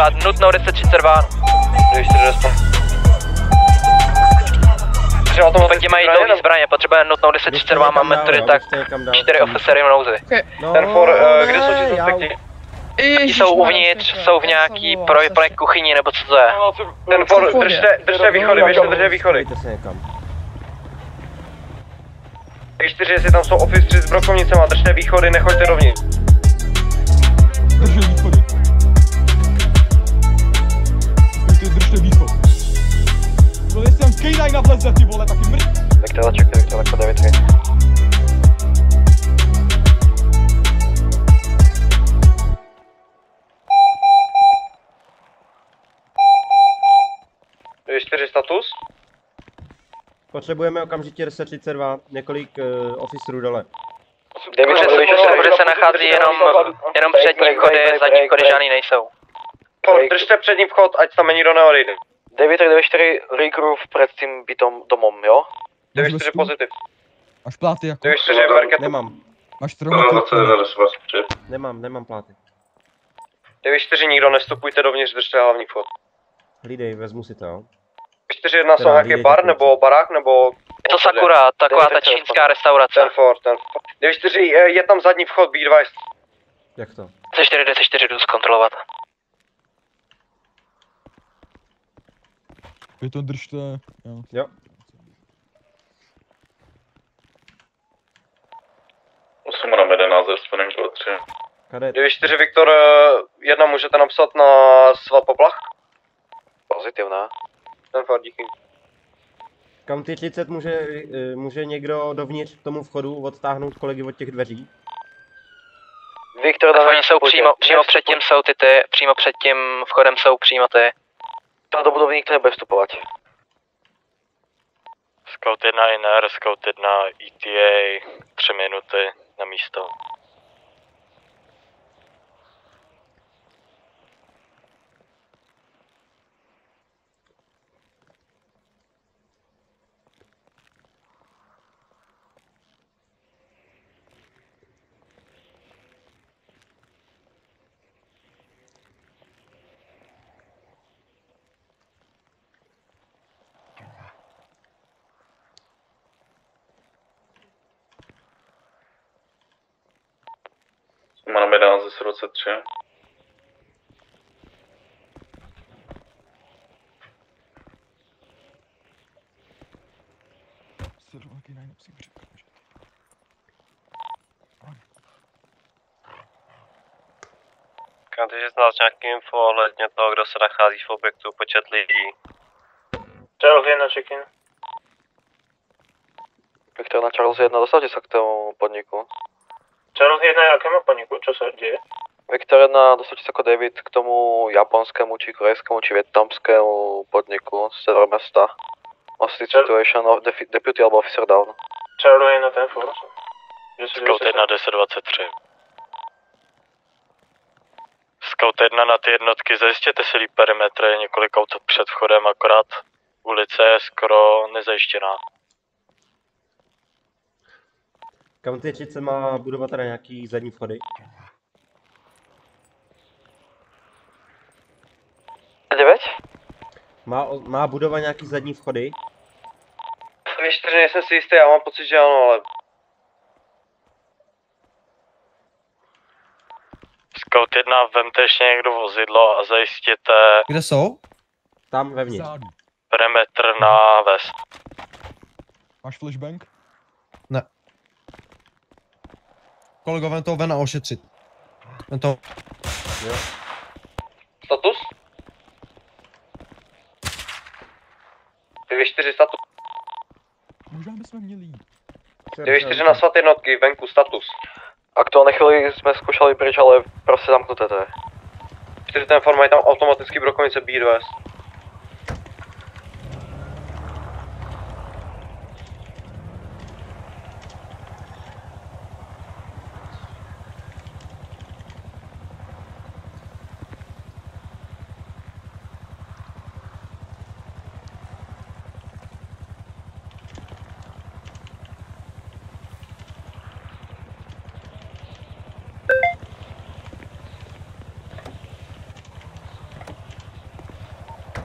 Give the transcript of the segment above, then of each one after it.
1032, nutnou 1032. 240. Pojďte mají dlouhý zbraně, potřebujeme nutnou 1032, máme tady tak 4 officery v nouzi. Ten for, kde jsou ti suspekti? Ti jsou uvnitř, jsou v nějaký plné kuchyni, nebo co to je? Ten for, držte východy, běžte držte východy. 4, jestli tam jsou officeři s brokovnicema, držte východy, nechoďte dovnitř. Držte východy. Držte východ. Byl jsem skejnaj na vleze, ty vole, taky mrť. Vektela, čekte, Vektela, kdo 9-3. Je 4 status? Potřebujeme okamžitě 1032, několik officerů dole. Kuře se nachází jenom přední vchody, zadní vchody žádný nejsou. Držte přední vchod, ať tam nikdo neodejde. 994 regroup před tím bytom domom, jo? 94 pozitiv. Máš pláty jako? 94 verket. Nemám. Máš traumaty? Nemám pláty. 94 nikdo nestupujte dovnitř, držte hlavní vchod. Hlídej, vezmu si to, jo. 41 jsou nějaký bar, nebo barák, nebo... Je to Sakura, taková ta čínská restaurace. Ten for. 94 je tam zadní vchod, B2. Jak to? C4 jdu zkontrolovat. Vy to držte, jo. 8 na 11, spinning bylo 3. Kadet. 94 Viktor, 1 můžete napsat na svapoplach? Pozitivná. Ten for, díky. County 30 může někdo dovnitř k tomu vchodu odtáhnout kolegy od těch dveří? Viktor, oni jsou přímo před tím jsou přímo před tím vchodem jsou přímo ty. Tam do budovy nikdo nebude vstupovat. Scout 1 INR, Scout 1 ETA, 3 minuty na místo. Máme 11 ze 23. Když znáš nějaký info ohledně toho, kdo se nachází v objektu, počet lidí. Charles 1 check-in. Viktor na Charles 1, dostavte se k tomu podniku. Charles 1 jakému podniku, čo sa deje? Viktor 1, dostavte se jako David k tomu japonskému, či korejskému, či vietnamskému podniku z sever města. Hostage situation of deputy alebo officer down. Charles 1 ten force. Scout 1 1023. Scout 1 na ty jednotky, zajistěte si líp perimetr, je několik aut před vchodem, akorát ulice je skoro nezajištěná. County 30 má budovat teda nějaký zadní vchody? Má budova nějaký zadní vchody? Víš, 4 nejsem si jistý, já mám pocit, že ano, ale... Scout 1, vemte ještě někdo vozidlo a zajistěte... Kde jsou? Tam vevnitř. Perimetr na west. Máš flashbang? Ne. Kolego, vem toho Vena ošetřit. Vem toho. Jo. Status? 94 status. Možná bychom měli jít. 94 na svat jednotky, venku status. Aktuálně chvíli jsme zkoušeli pryč, ale prostě zamknuté to je. 4 ten form, mají tam automaticky brokovnice B2.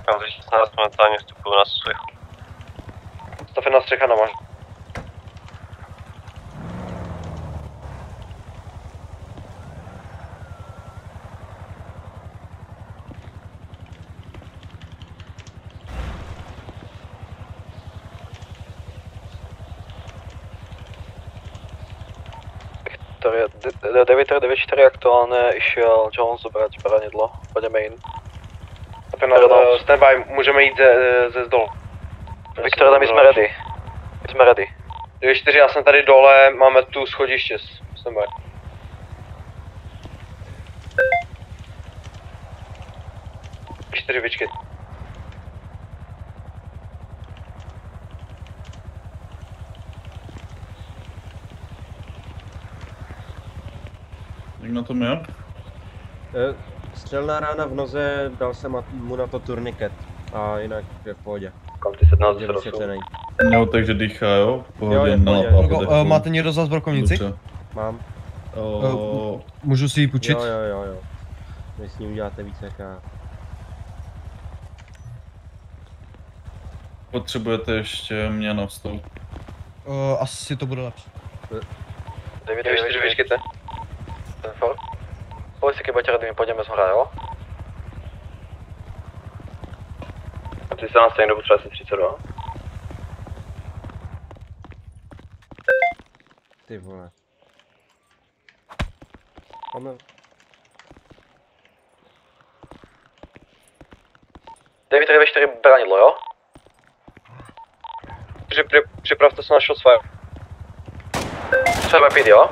County 16 momentálně vstupují na svých. Stavěná střecha na máš. Viktoria 994 aktuálně išel Jones zobrať zbranědlo. Půjdeme jim. Standby, můžeme jít ze zdolu. Viktoria, my jsme ready. My jsme ready. 4, já jsem tady dole, máme tu schodiště. Standby. Vyčkej. Jak na tom je? Střelná rána v noze, dal jsem mu na to turniket. A jinak je v pohodě. County 17 Je vysvětlený. Jo, takže dýchá, jo? V Jo, pohodě, je v pohodě. na Máte někdo za zbrokovnici? Mám. Můžu si ji půjčit? Jo. Vy s ní uděláte více jak já. Potřebujete ještě mě na vstup. Asi to bude lepší. 994 vyčkejte. Ten for. Pojď si, keď budete rady, my půjdeme z hora, jo? Ty se nás stejně dobu třeba asi 32. Ty vole. Omyl. 994 branidlo, jo? Připravte se na shot fire. Třeba pít, jo?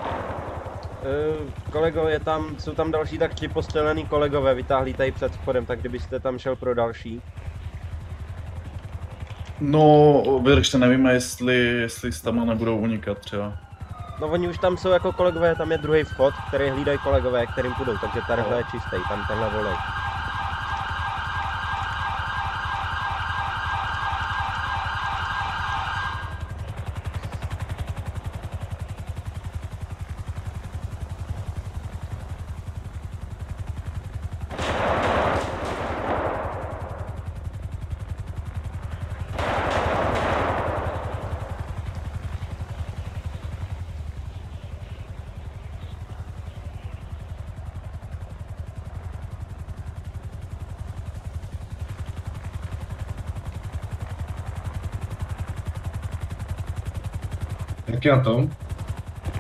Kolego, jsou tam další tak 3 postřelený kolegové, vytáhlí tady před vchodem, tak kdybyste tam šel pro další. No, vydržte, nevíme, jestli tam nebudou unikat třeba. No oni už tam jsou jako kolegové, tam je druhý vchod, který hlídají kolegové, kterým půjdou, takže tadyhle je čistý, tam tenhle volej. Jak je na tom?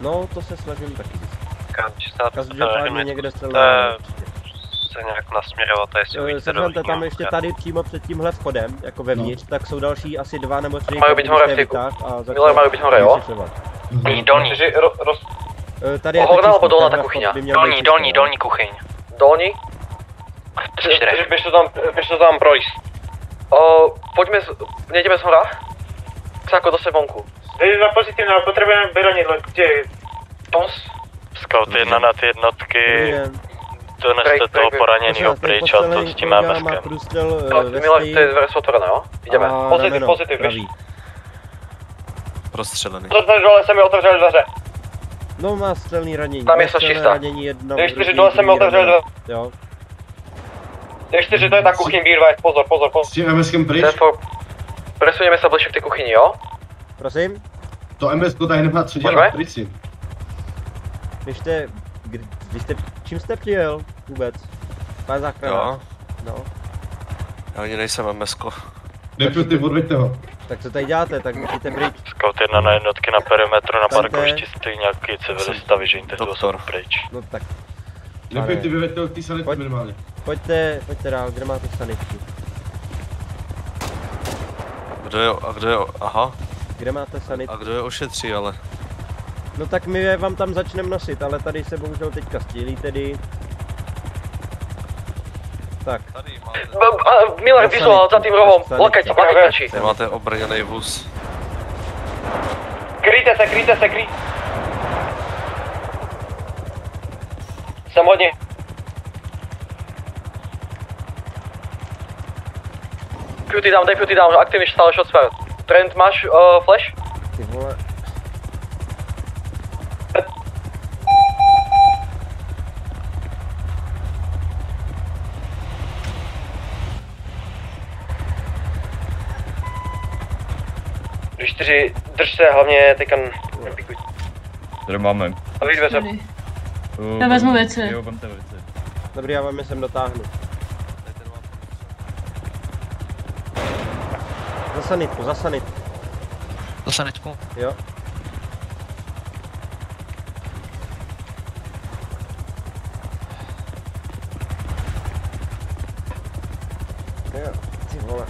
No, to se snažím taky zjistit. Každopádně někde To střelná. se nějak nasměrovat, jestli uvidíte Seržante, tam ještě tady přímo před tímhle vchodem, jako vevnitř, tak jsou další asi 2 nebo 3 Mají být hore v tyku. Milé, mají být hore, jo? Dolní. Tady je Horná nebo dolná ta tenhle kuchyně? vchod by měl být čistý, Dolní kuchyň. Dolní? Běž to tam projít. Pojďme, nejdeme z hora? Ksáko, zase vonku. Jde na pozitivní, ale potřebujeme branidlo. Kde je? Tons? Scout 1 na ty jednotky, Dobrý den. doneste toho poraněnýho pryč a to s tím má MSkem. průstřel ve Milé, stej to je dveře jsou otevřené, jo? Jdeme. a Pozitiv, rameno pozitiv, pravý. Prostřelený. Dole se mi otevřeli dveře. No má střelný ranění. Tam je Má střelné čistá. ranění jedno, 4, druhý, dole se mi druhý otevřeli rameno. dveře. Jo. 4, to je ta kuchyň B2, pozor. S tím MSkem pryč? Presuneme se blíže k té kuchyni, jo? Prosím? To MSko tady nemá co dělat, pryč si. Vy jste, čím jste přijel vůbec? Pán záchrana. Jo. No, Já ani nejsem MSko. Deputy, odveďte ho. tak co tady děláte, tak musíte pryč. Scout 1 na jednotky na perimetru na Pante. parkovišti stojí nějaký civilista, vyžeňte tu osobu pryč. No tak, Deputy, vyveďte ho k té sanitce minimálně. pojďte dál, kde máte sanitku? Kdo je, aha, Kde máte sanitku? a kdo je ošetří, ale? No tak my je vám tam začneme nosit, ale tady se bohužel teďka střílí tedy. Tak. Tady máte, Miller, vizuál za tím rohom. Lokať stačí. tady máte obrněný vůz. Kryjte se. Jsem hodně. Deputy down, aktivně stále shot fire. Trent, máš flash? Ty vole. 4, drž se, hlavně teďka nepikuj. Tady máme. A vyjďme se. Já vezmu věci. Jo, vemte věci. Dobrý, já vám je sem dotáhnu. Za sanitku, za sanitku. Za sanitku. Jo. Jo, ty vole.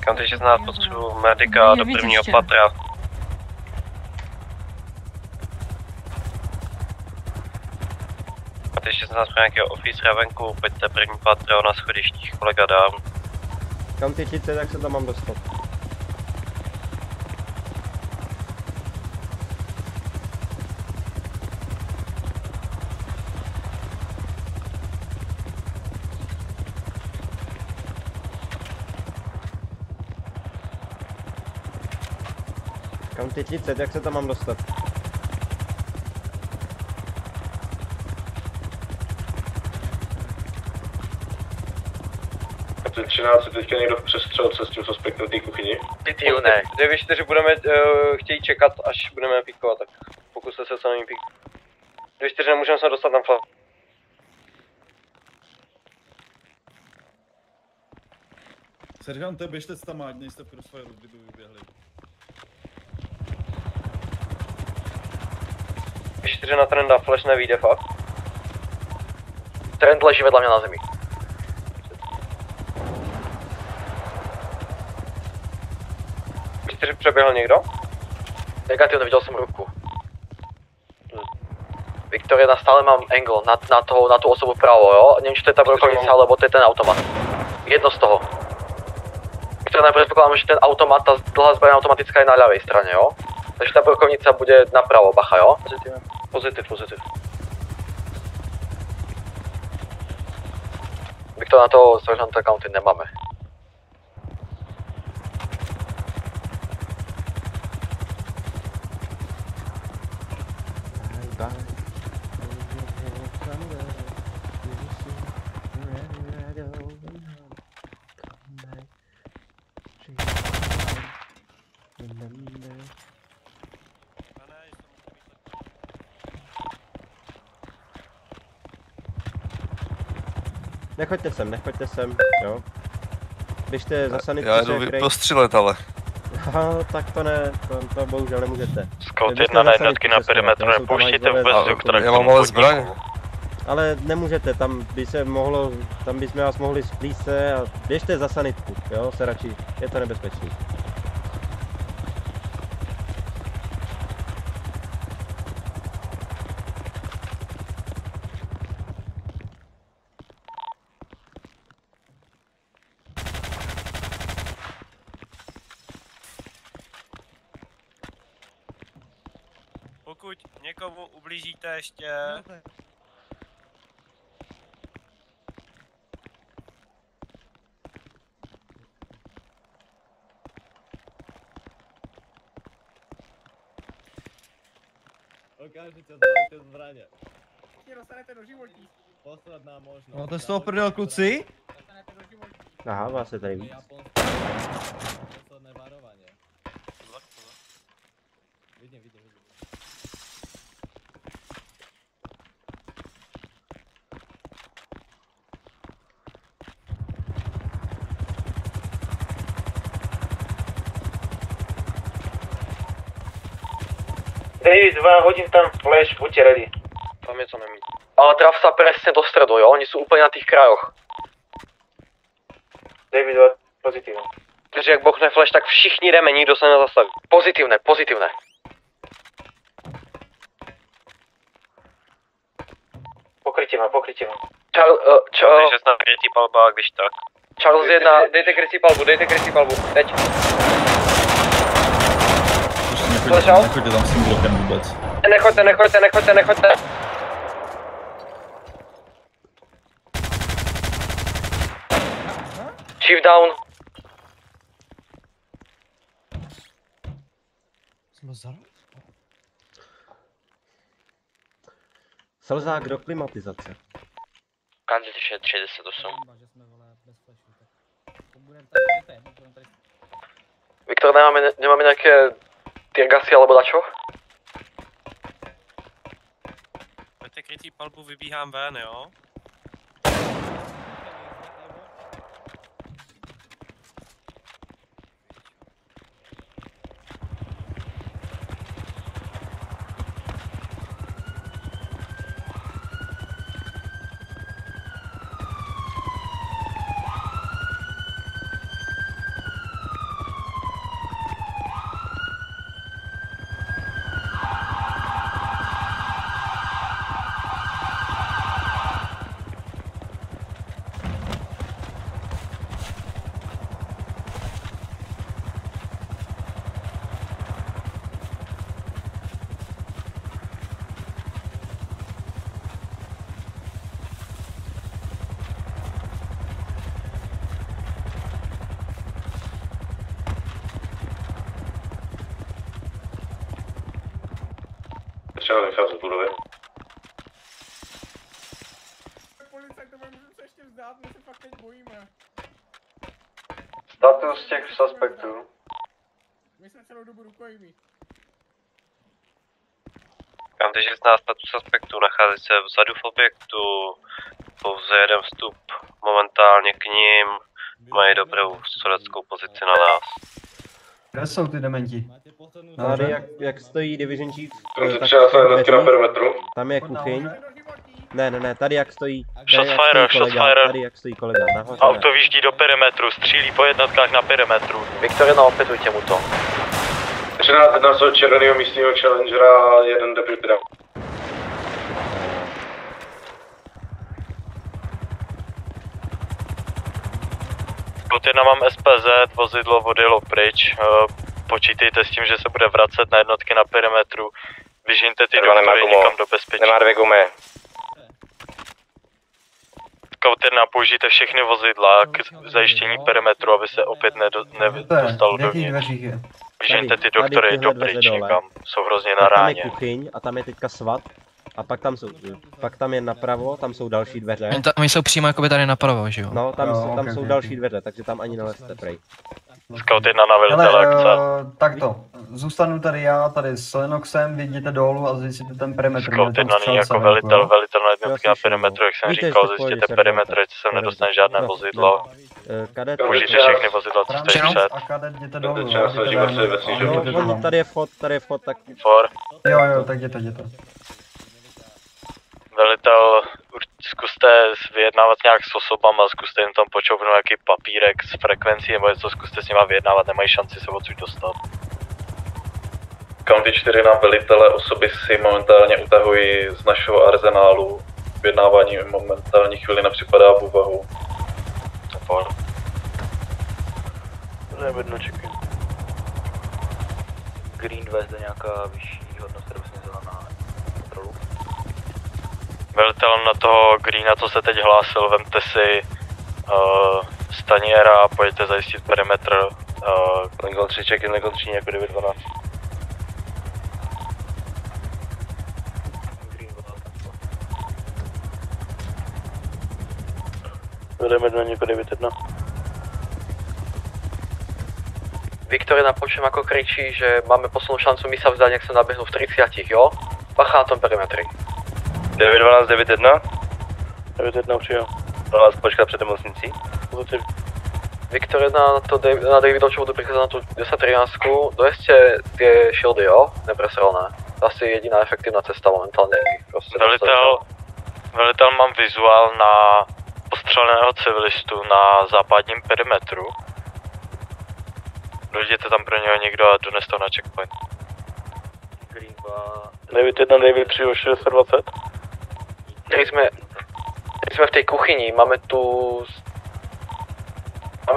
County 16 potřebuji medika do prvního patra. County 16 pro nějakého oficera venku, pojďte první patro na schodištích, kolega down. County 30, jak se tam mám dostat? County 30, jak se tam mám dostat? County 13, teďka někdo v přestřelce s tím suspektem v té kuchyni? PTU ne. 9-4 budeme chtějí čekat, až budeme pikovat, tak pokuste se samým pikovat. 2-4 nemůžeme se dostat na flag. Seržante, běžte tam, ať nejste v crossfire, kdyby vyběhli. 4 na trenda, flash nevíde fakt. Trend leží vedle mě na zemi. Přeběhl někdo? Negativně, viděl jsem ruku. Viktoria, stále mám angle na tu osobu vpravo, jo? Nevím, či to je ta brokovnice, alebo to je ten automat. Jedno z toho. Viktoria, nepředpokládám, že ten automat, ta dlhá zbraň automatická je na ľavej straně, jo? Takže ta brokovnice bude napravo, bacha, jo? Pozitiv. Viktoria, na toho seržanta county nemáme. Nechoďte sem, jo. Běžte za sanitku. Já jdu prostřílet, ale. Aha, tak to ne, to bohužel nemůžete. Scout 1 na jednotky na perimetru, nepouštějte vůbec vzduch, Já mám ale zbraň. Ale nemůžete, tam bychom vás mohli splíst se a běžte za sanitku, jo, se radši, je to nebezpečný. Pokud někomu ublížíte ještě... Okamžitě dávajte zbraně. Dostanete do životí. Poslat nám možnost. No to je z toho prdel, kluci. Aha, vás je tady víc. Posledné varování. Vidím. David, 2 hodín tam flash, buďte ready. Tam něco nemí. Ale traf sa presne do stredu, jo? Oni sú úplne na tých krajoch. David, 2 pozitívne. Takže jak bochne flash, tak všichni jdeme, nikdo se nezastaví. Pozitívne. Pokrytě mám. County 16 krytí palba, když tak. Charles 1, Dejte krytí palbu, teď. Nechoďte tam s tím blokem vůbec. Nechoďte. Chief down. Slzák do klimatizace. Kandidát 68. Viktor, nemáme nejaké tiergasy alebo dačo? Pojďte krytý palbu, vybíhám ven, jo? Třeba vycházet z budovy. Policajtové, můžeme se ještě vzdát, my se fakt teď bojíme. Status těch suspektů. My jsme celou dobu rukojmí. Kam když zná status aspektu, nachází se vzadu v objektu, pouze jeden vstup momentálně k ním, mají dobrou středeckou pozici na nás. Kde jsou ty dementi? Tady jak stojí Division Chief, tak Třeba se těch jednotky na dveří, perimetru. tam je kuchyň. Ne, tady jak stojí, tady jak stojí kolega, nahoře. Auto vyjíždí do perimetru, střílí po jednotkách na perimetru. Viktorina, opětujte mu to. 13 z červeného místního challengera, jeden deputy down. Pod jedna mám SPZ, vozidlo odjelo pryč, počítejte s tím, že se bude vracet na jednotky na perimetru. Vyžijte ty doktory někam do bezpečí. Nemá 2 gumy. Scout 1, použijte všechny vozidla k zajištění perimetru, aby se opět nedostalo dovnitř. Vyžijte ty doktory do pryč někam, jsou hrozně na Tam je ráně. kuchyň a tam je teďka svat. A pak tam je napravo, tam jsou další dveře. Oni jsou přímo jakoby tady napravo, že jo? No, tam jsou další dveře, takže tam ani nelezte, prej. Scout 1 na velitele akce. Takto, zůstanu tady já, tady s Lenoxem, vyjděte dolů a zjistíte ten perimetr. Scout 1 není jako velitel na jednotky na perimetru, jak jsem říkal, zjistěte perimetr, ať se nedostane žádné vozidlo. Kadet, Použijte všechny vozidla, co stojí před. A kadet, jděte dolů. no, tady je vchod, tak... For. Jo, tak jděte. Velitel, zkuste vyjednávat nějak s osobama, zkuste jim tam počoupnout nějaký papírek s frekvencí nebo něco, zkuste s nima vyjednávat, nemají šanci se odsud dostat. County 4 na velitele osoby si momentálně utahují z našeho arzenálu. Vyjednávání momentální chvíli nepřipadá v úvahu. For. Nevedno, čekaj. Green 2 zde nějaká vyšší hodnost, kterou jsem vzala na kontrolu. Velitel na toho Greena, co se teď hlásil, vemte si staniera a pojďte zajistit perimetr. Legal 3, check in, legal 3, jako 912. Vedeme do něko 9-1. Viktorina, počujem ako kričí, že máme poslednú šancu, my sa vzdať, nech sa nabehnú v 30, jo? Bacha na tom perimetri. 912, 91. 9-1 přijel. Vás počkat před nemocnicí. Viktorina, na Davidovču budu prichádzať na tú 10-13, dojeste tie shieldy, jo? Nepresrelné. Asi jediná efektívna cesta momentálne. Velitel mám vizuál na postřeleného civilistu na západním perimetru. Dojděte tam pro něho někdo a doneste ho na checkpoint. David 1, David 3, 620. Tady jsme v tej kuchyni, máme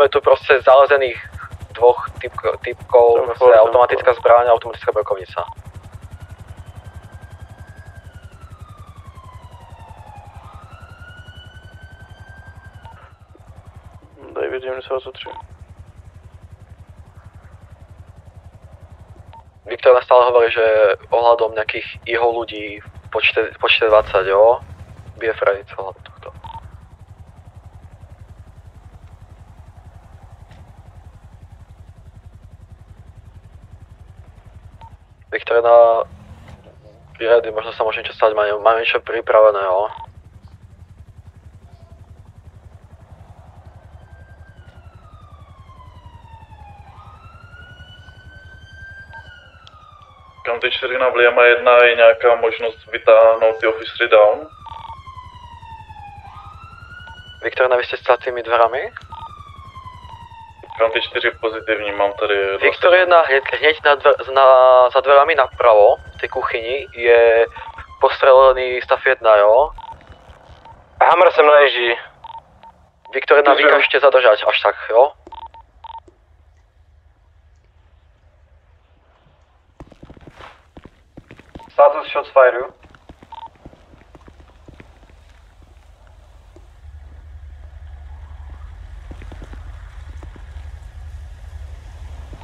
tu proste zalezených dvoch typkov, automatická zbraň a automatická brokovnica. David 93. Viktor stále hovorí, že ohľadom nejakých jeho ľudí v počte 20, jo? Be afraid ohľadom tohto. Viktor 1, ready, možno sa môže niečo stať, máme niečo pripravené, jo. County 4 na Vliama 1 je nějaká možnost vytáhnout ty officery down? Viktor 1, vy ste stál tými dverami? County 4 pozitivní, mám tady... Viktor 1, hneď za dverami napravo, v tej kuchyni, je postrelený stav 1, jo? Hammer sem naježdí. Viktor 1, vykažte zadržať, až tak, jo? Status shots fire.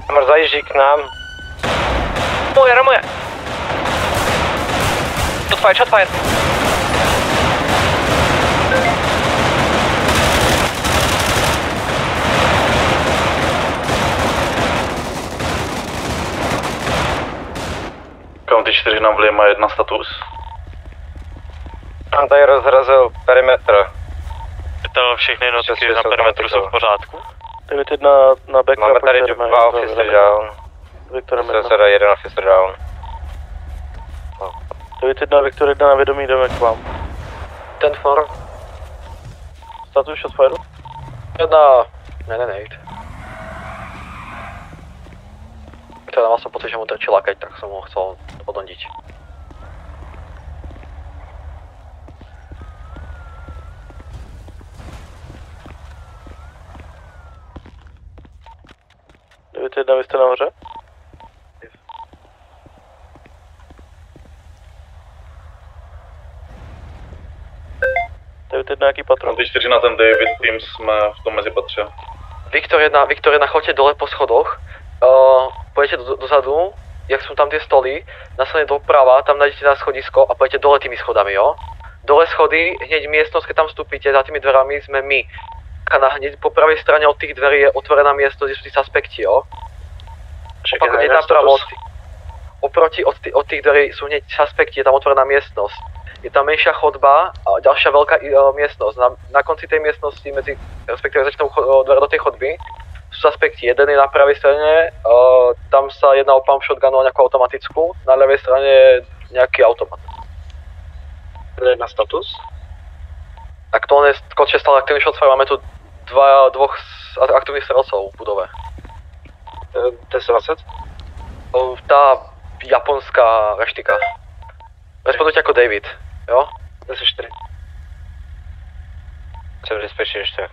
Hammer zajíždí k nám. Ramuje. Shot fire. County 4 na Vliama 1 status. On tady rozrazil perimetr. Všechny jednotky na perimetru jsou v pořádku? 9-1 na backup. Máme tady 2 officer down. Profesora 1 officer down. 9-1, Viktor 1 na vědomí, jdeme k vám. 10-4. Status shot fire? 1, ne. Teda mal som pocit, že mu trčí lakeť, tak som ho chcel odondiť. Vy jste nahoře? Jaký patron? County 4 na ten David Team jsme v tom mezipatře. Viktor 1, choďte dole po schodoch. Pôjdete dozadu, jak sú tam tie stoly, následne doprava, tam nájdete na schodisko a pôjdete dole tými schodami, jo? Dole schody, hneď miestnosť, keď tam vstúpite, za tými dverami sme my. Hneď po pravej strane od tých dverí je otvorená miestnosť, kde sú tí suspekti, jo? Opakujem, hneď napravo oproti od tých dverí sú hneď suspekti, je tam otvorená miestnosť. Je tam menšia chodba a ďalšia veľká miestnosť. Na konci tej miestnosti, respektíve začnou dvere do tej chodby, sú suspekti. Jeden je na pravej strane, tam sa jedná o pump shotgunu a nejakú automatickú, na ľavej strane je nejaký automat. Na status? Aktuálne skočie stále aktívny shotfire, máme tu dvoch aktívnych strelcov v budove. T-20? Tá japonská reštika. Respondujte ako David, jo? T-4. Jsem v dispečí ještě.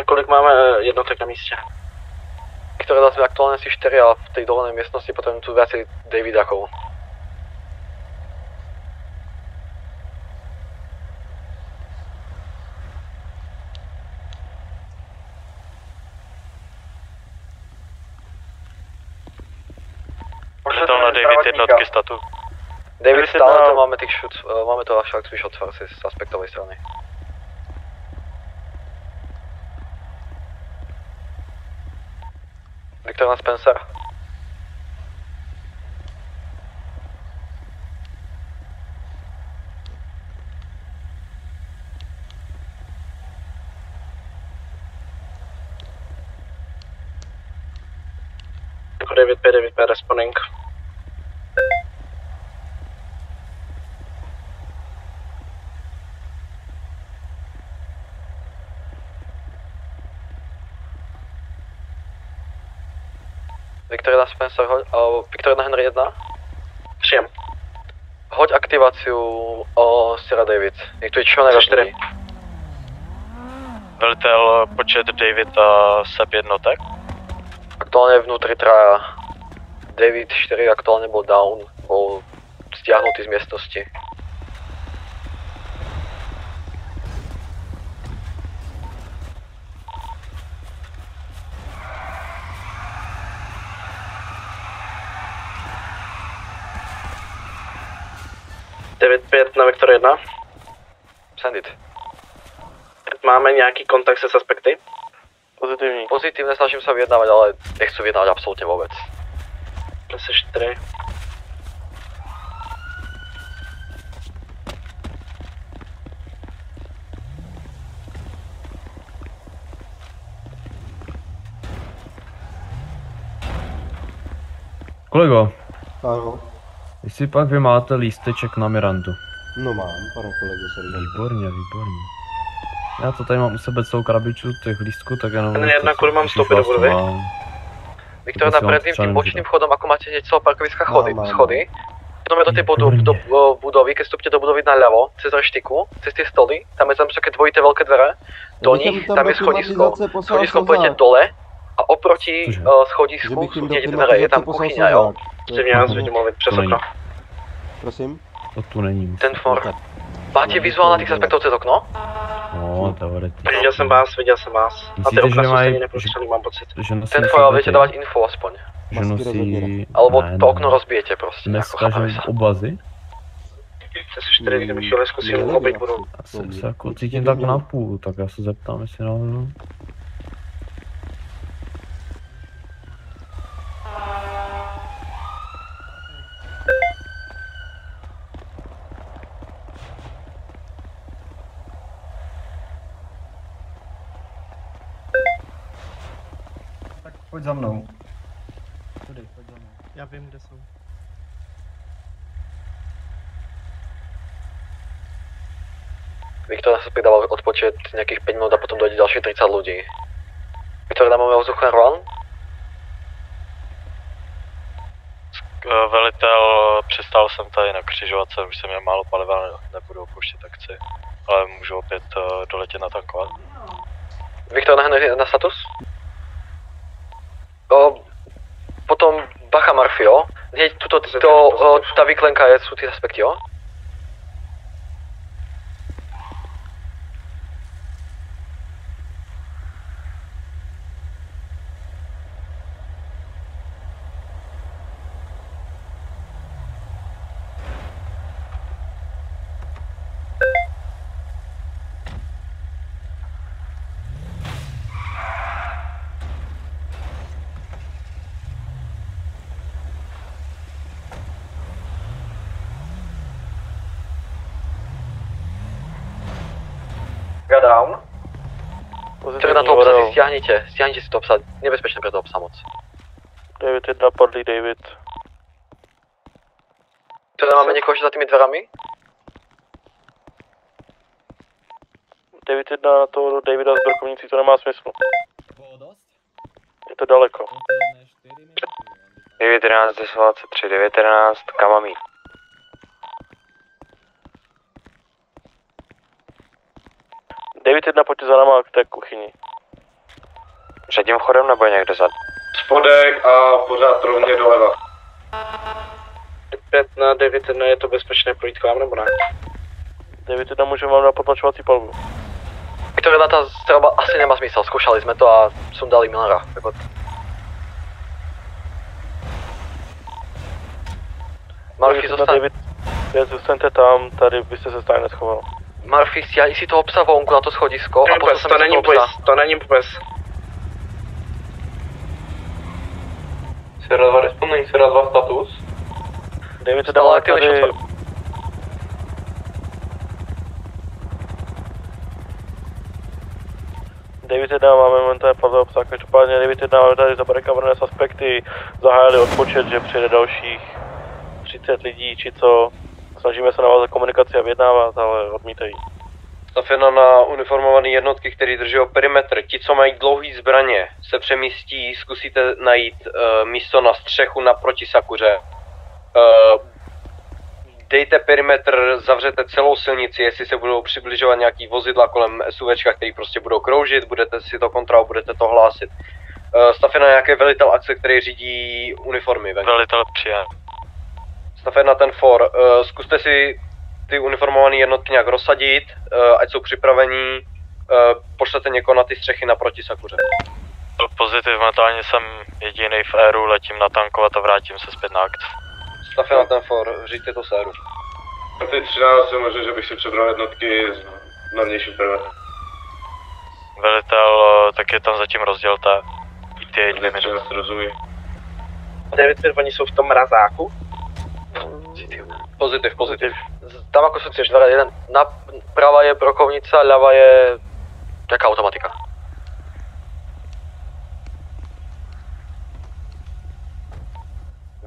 Kolik máme jednotek na místě? Ktoré dá sme aktuálne si 4 a v tej dovolenej miestnosti potom tu viacej Davidakov. Je tam na David jednotky statu. David, stále to máme tých máme to však shot first z aspektovej strany. Viktor na Spencer. David P responding. Viktor na Spencer, Viktor na Henry 1. Přijem. Hoď aktiváciu Sierra David. Nech tu je čo najviac ľudí. Velitel počet David a SEP jednotek? Aktuálne vnútri traja. David 4 aktuálne bol down, bol stiahnutý z miestnosti. David 5 na Viktor 1. Send it. máme nějaký kontakt se suspekty? Pozitivní. Pozitívne, snažím sa vyjednávať, ale nechcú vyjednávať absolútne vôbec. 10-4. Kolego, Ano, jestli pak vy máte lísteček na Mirandu. no mám, pane kolego, sorry. Výborně, výborně. Já to tady mám u sebe celou krabičku těch lístků, tak jenom... Ten jedna, kvůli mám vstoupit do budovy. Viktor, na predným tým bočným vchodom, ako máte hneď celého parkoviska schody. Potom je do tej budovy, keď vstúpite do budovy naľavo, cez reštiku, cez tie stoly, tam je tam také dvojité veľké dvere, do nich, tam je schodisko. Schodisko pôjdete dole a oproti schodisku sú hneď dvere, je tam kuchyňa, jo? Zřejmě nás vidím mluvit přes okno. Prosím? To tu není. Ten for. Máte vizuál na tých aspektov cez okno? No, teoreticky. Viděl jsem vás. A ty okna jsou stejně neprostřelný, mám pocit. Ten for, ale viete dávať info aspoň. Že nosí... Alebo to okno rozbijete prostě, ako chápeme Dneska, sa. že obazy. 10-4, kdyby chvíli zkusím obejít budovu. Já se jako cítím tak na půl, tak já se zeptám, jestli náhodou. Tak pojď za mnou. Já vím, kde jsou. Viktor nás opäť dával odpočet nejakých 5 minút a potom dojde ďalších 30 ľudí. Viktor, dáme vzduch na run? Velitel, přistál jsem tady na křižovatce, už jsem měl málo paliva, nebudu opouštět akci, ale můžu opět doletět natankovat. Viktor, na status? Potom bacha Murphy, jo? Hneď tá vyklenka sú tí aspekty, jo? Down. Čo na to obsa si stiahnite si to obsa, nebezpečné pre to obsa moc. David 1, padlý David. Čo máme niekoho ešte za tými dverami? David 1 to Davida z Brkovnicí, to nemá smysl. Je to daleko. 911, 1023, 911, kam mám jít? David 1, pojďte za náma k té kuchyni. Před tím vchodem nebo někde za? Spodek a pořád rovně doleva. 5 na 9-1, je to bezpečné projít k vám nebo ne? 9-1 můžeme vám dát potlačovací palbu. Viktor, tá strelba asi nemá zmysel, skúšali sme to a sundali Millera. Murphy, zostaň. Zůstaňte tam, tady byste se stále neschoval. Murphy, stiahni si toho psa vonku na to schodisko a potom To není pes, to není pes. Sierra 2 responding, Sierra 2 status. David 1 tady... David 1 máme momentálně padlé obsah, každopádně David 1 máme tady zabarikované aspekty, zahájili odpočet, že přijde dalších 30 lidí či co. Snažíme se navázat komunikaci a vyjednávat, ale odmítají. Stafena na uniformované jednotky, které drží perimetr. Ti, co mají dlouhé zbraně, se přemístí, zkusíte najít místo na střechu naproti Sakuře. Dejte perimetr, zavřete celou silnici, jestli se budou přibližovat nějaký vozidla kolem SUVčka, který prostě budou kroužit, budete si to kontrolovat, budete to hlásit. Stafena nějaký velitel akce, který řídí uniformy. Velitel přijel. Stafena na ten for, zkuste si ty uniformované jednotky nějak rozsadit, ať jsou připravení, pošlete někoho na ty střechy naproti Sakuře. Pozitiv, momentálně jsem jediný v éru, letím natankovat a vrátím se zpět na akt. Stafena na ten for, říďte to séru. Na ty 13 je možné, že bych si přebral jednotky na vnějším perimetru. Velitel, tak je tam zatím rozdělta. Ty 2 minuty. Rozumím. 9-5, oni jsou v tom mrazáku? Pozitiv. Tam ako sú tie dvere, jeden, prava je brokovnica, ľava je taká automatika.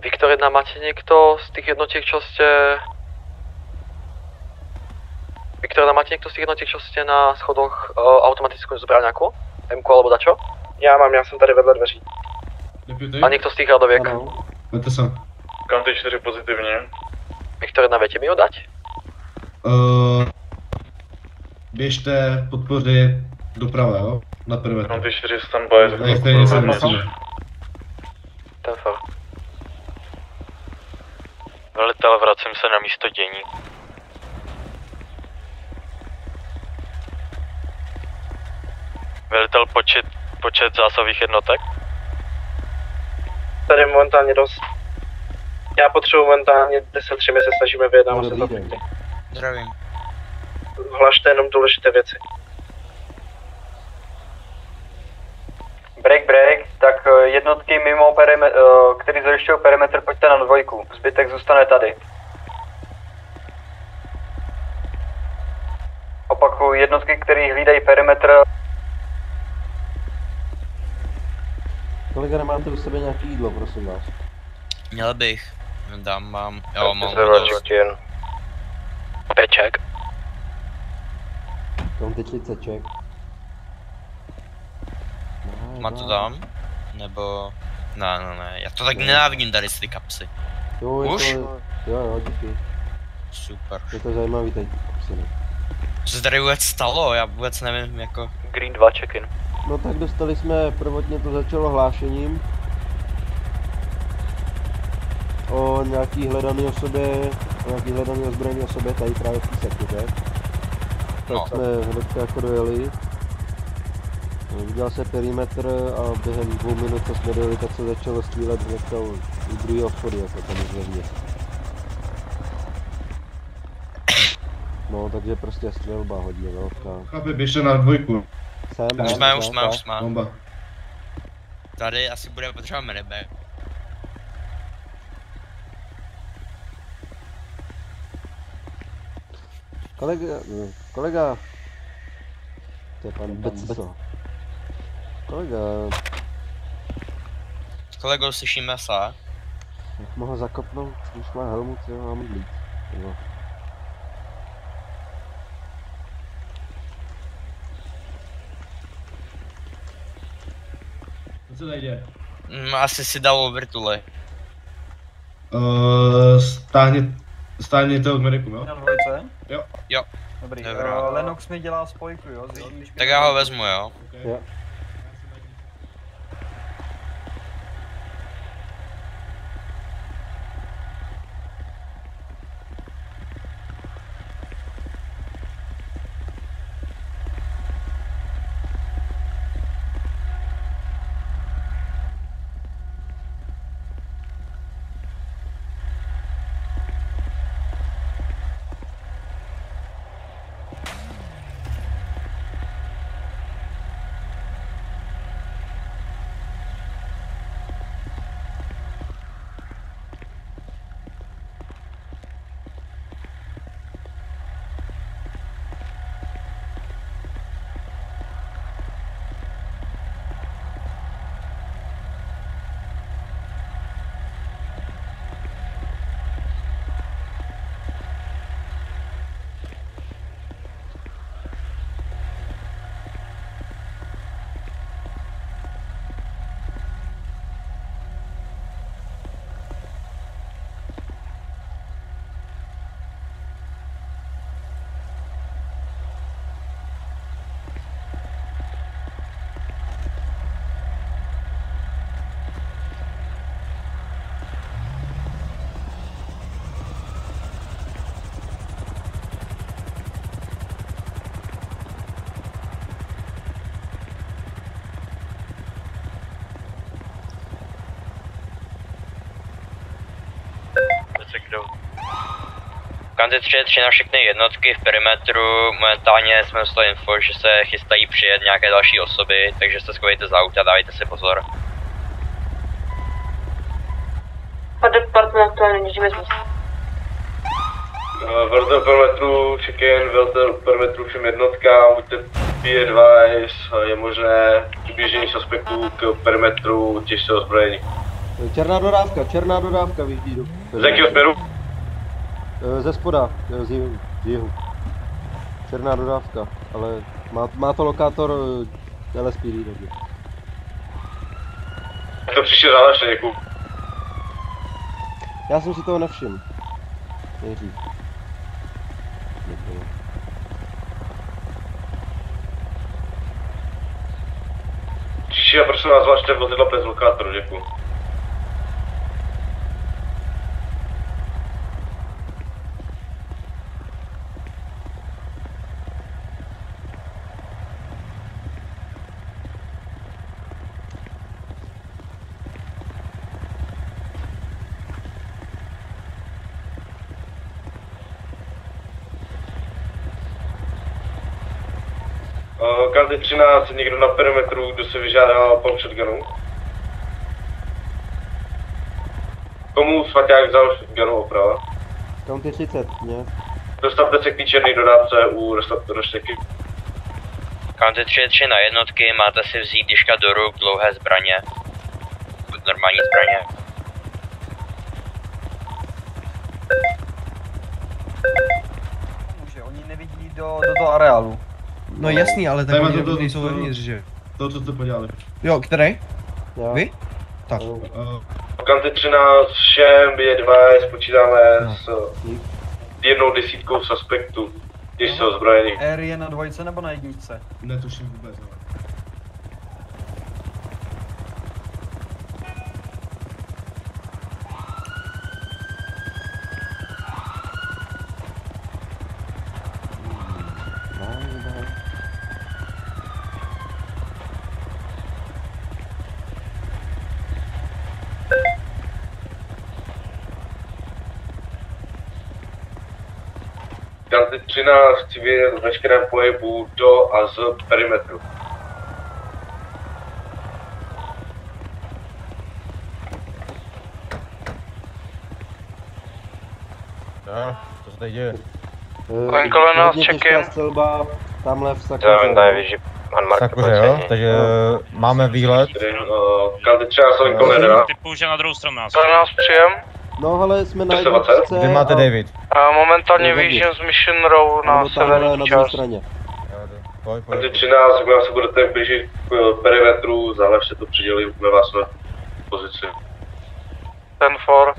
Viktor 1, máte niekto z tých jednotiek, čo ste... Viktor 1, máte niekto z tých jednotiek, čo ste na schodoch automatickú zbraňaku? M-ku alebo dačo? Já mám, já jsem tady vedle dveří. A niekto z tých radoviek? Máte sam. County 4 pozitivně. Viktor 1, viete mi ho dať? Běžte podpořit doprava, jo? Na perimetr. County 4 standby. Nejste něco musíme. Ten for. Velitel, vracím se na místo dění. Velitel, počet zásových jednotek? Tady momentálně dost. Já potřebuji momentálně 10-3, my se snažíme vyjednávat se zapěty. Zdravím. Hlašte jenom důležité věci. Break, tak jednotky mimo perimetr, který zajišťují perimetr, pojďte na 2, zbytek zůstane tady. Opakuju, jednotky, které hlídají perimetr. Kolega, nemáte u sebe nějaký jídlo, prosím vás? Měl bych. Dám vám. Jo, mám Peček. Tam teď ceček. Má to dám? Nebo... Ne, já to tak nenávidím tady z ty kapsy. Jo, už? Jo, díky. Super. Je to zajímavý tady ty kapsy, ne? Co se tady vůbec stalo? Já vůbec nevím, jako... Green 2 check-in. No tak dostali jsme, prvotně to začalo hlášením o nějaký hledaný osobě, o nějaký hledaný ozbrojený osobě tady právě v té sektoře. Tak jsme hnedka jako dojeli. Viděl se perimetr a během 2 minut, co jsme dojeli, tak se začalo střílet hnedka u druhého vchodu, jako tam zřejmě. No, takže prostě střelba hodně velká. Chápe, běžte na 2. Už jsme. Bomba. Tady asi bude potřeba medebag. Kolega, to je pan Beco. Kolego, slyšíme se? Jak mohl zakopnout, když má helmu, co mám líp. Co se tady děje? Asi si dal overtule. Stáhněte od mediku, jo? Na 2? Jo. Dobrý, Dobrá. Lennox mi dělá spojku, jo? Tak já ho vezmu, jo? Jo. Kandy 3 na všechny jednotky v perimetru, momentálně jsme dostali info, že se chystají přijet nějaké další osoby, takže se schovejte za auta, dávejte si pozor. Department aktuálně nežíme zůst. Velitel perimetru, check-in, velitel perimetru všem jednotkám, buďte P-advice, je možné přiblížení suspektů k perimetru těžce ozbrojení. Černá dodávka vyjíždí do... Z jakého směru? Ze spoda, z jihu. Černá dodávka, ale má to lokátor LSPD, takže. To příště záleží, děkuju. Já jsem si toho nevšiml. Nejdřív. Příště prosím vás zvažte vozidla bez lokátoru, děkuju. Kandy 13, někdo na perimetru, kdo se vyžádal pump shotgunu? Komu svaťák vzal shotgunu oprava? County 30, ne? Dostavte se k té černé dodávce u rošteky. Kandy 3 na jednotky, máte si vzít diška do ruk, dlouhé zbraně. Normální zbraně. Oni nevidí do toho areálu. No jasný, ale tak oni nejsou vevnitř, že? To, co jste podělali. Jo, který? Vy? Tak. Kanty 13, všem B-advice, počítáme s jednou desítkou suspektů, když jsou ozbrojení. R je na dvojce nebo na jedničce? Netuším vůbec, ale. Kanty 13, chci vědět v veškerém pohybu do a z perimetru. Co se tady děje? Kolem nás check-in. Střelba, tamhle v Sakuře, jo? Takže máme výlet. Kanty 13, Lincoln 11. Typu, že na druhou stranu nás. Kolem nás přijem. No hele, jsme na jednotce. Kde máte David? Momentálně vyjíždím z Mission Row na severní část. Straně. Kanty 13, jak se budete blížit k perimetru, zahležte to přidělíme vás na pozici. 10-4.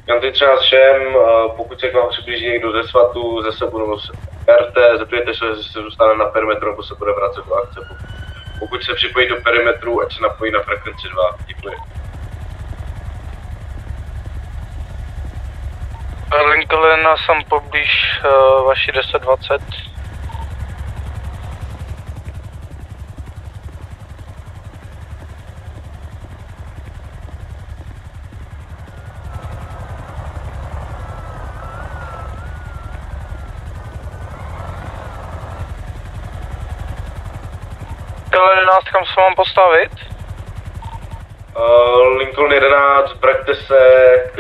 Kanty 13 všem, pokud se k vám přiblíží někdo ze SWATu, ze SEBu nebo z RT, zeptejte se, jestli se zůstane na perimetru, nebo se bude vracet do akce. Pokud se připojí do perimetru, ať se napojí na frekvenci 2. Děkuji. Lincoln, jsem poblíž vaší 1020. Lincoln, kam se mám postavit? Lincoln 11, vraťte se k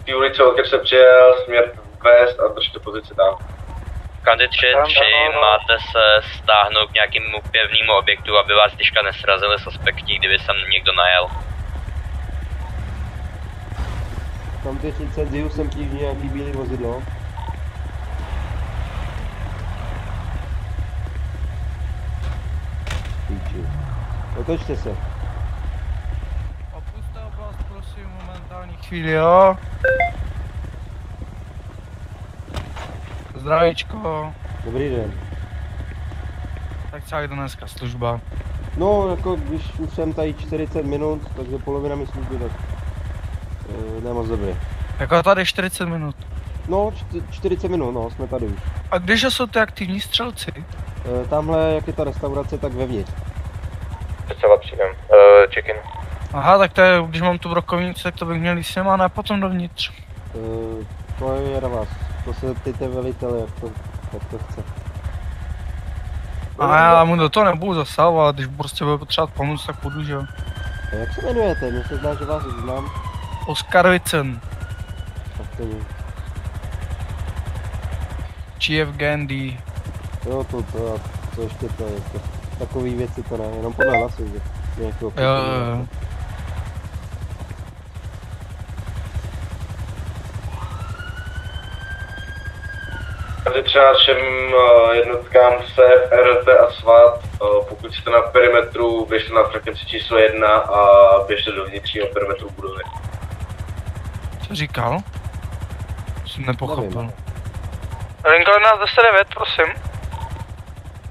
té ulici, odkud se přijel, směr west a držte pozici tam. Kandy 3, máte se stáhnout k nějakému pevnému objektu, aby vás diška nesrazili suspekti, kdyby sem někdo najel. County 30, z jihu jsem tíží nějaký bílý vozidlo. Otočte se. Opuste oblast, prosím, momentální chvíli, jo? Zdravíčko. Dobrý den. Tak co jak dneska služba? No, jako když už jsem tady 40 minut, takže polovina mi služby, tak nemoc dobré. Jako tady 40 minut? No, 40 minut, no, jsme tady už. A kdeže jsou ty aktivní střelci? Tamhle, jak je ta restaurace, tak vevnitř. Představa příjem. Check-in. Aha, tak to je, když mám tu brokovnici, tak to bych měl jít s něma, ne potom dovnitř. To je na vás. To se ptejte velitele, jak to chce. A já mu do toho nebudu zasahovat, když prostě bude potřebovat pomoc, tak půjdu, že jo. A jak se jmenujete? Mně se zdá, že vás znám. Oskar Vicen. Tak to je. Chief Gandhi. Jo, co ještě to je, takový věci to ne, jenom podle hlasu, že nějakého Jo. Tady třeba všem jednotkám SEF, RT a SWAT, pokud jste na perimetru, běžte na frekvenci číslo 1 a běžte do vnitřního perimetru budovy. Co říkal? Jsem nepochopil. Nevím. Lincoln 10-9, prosím.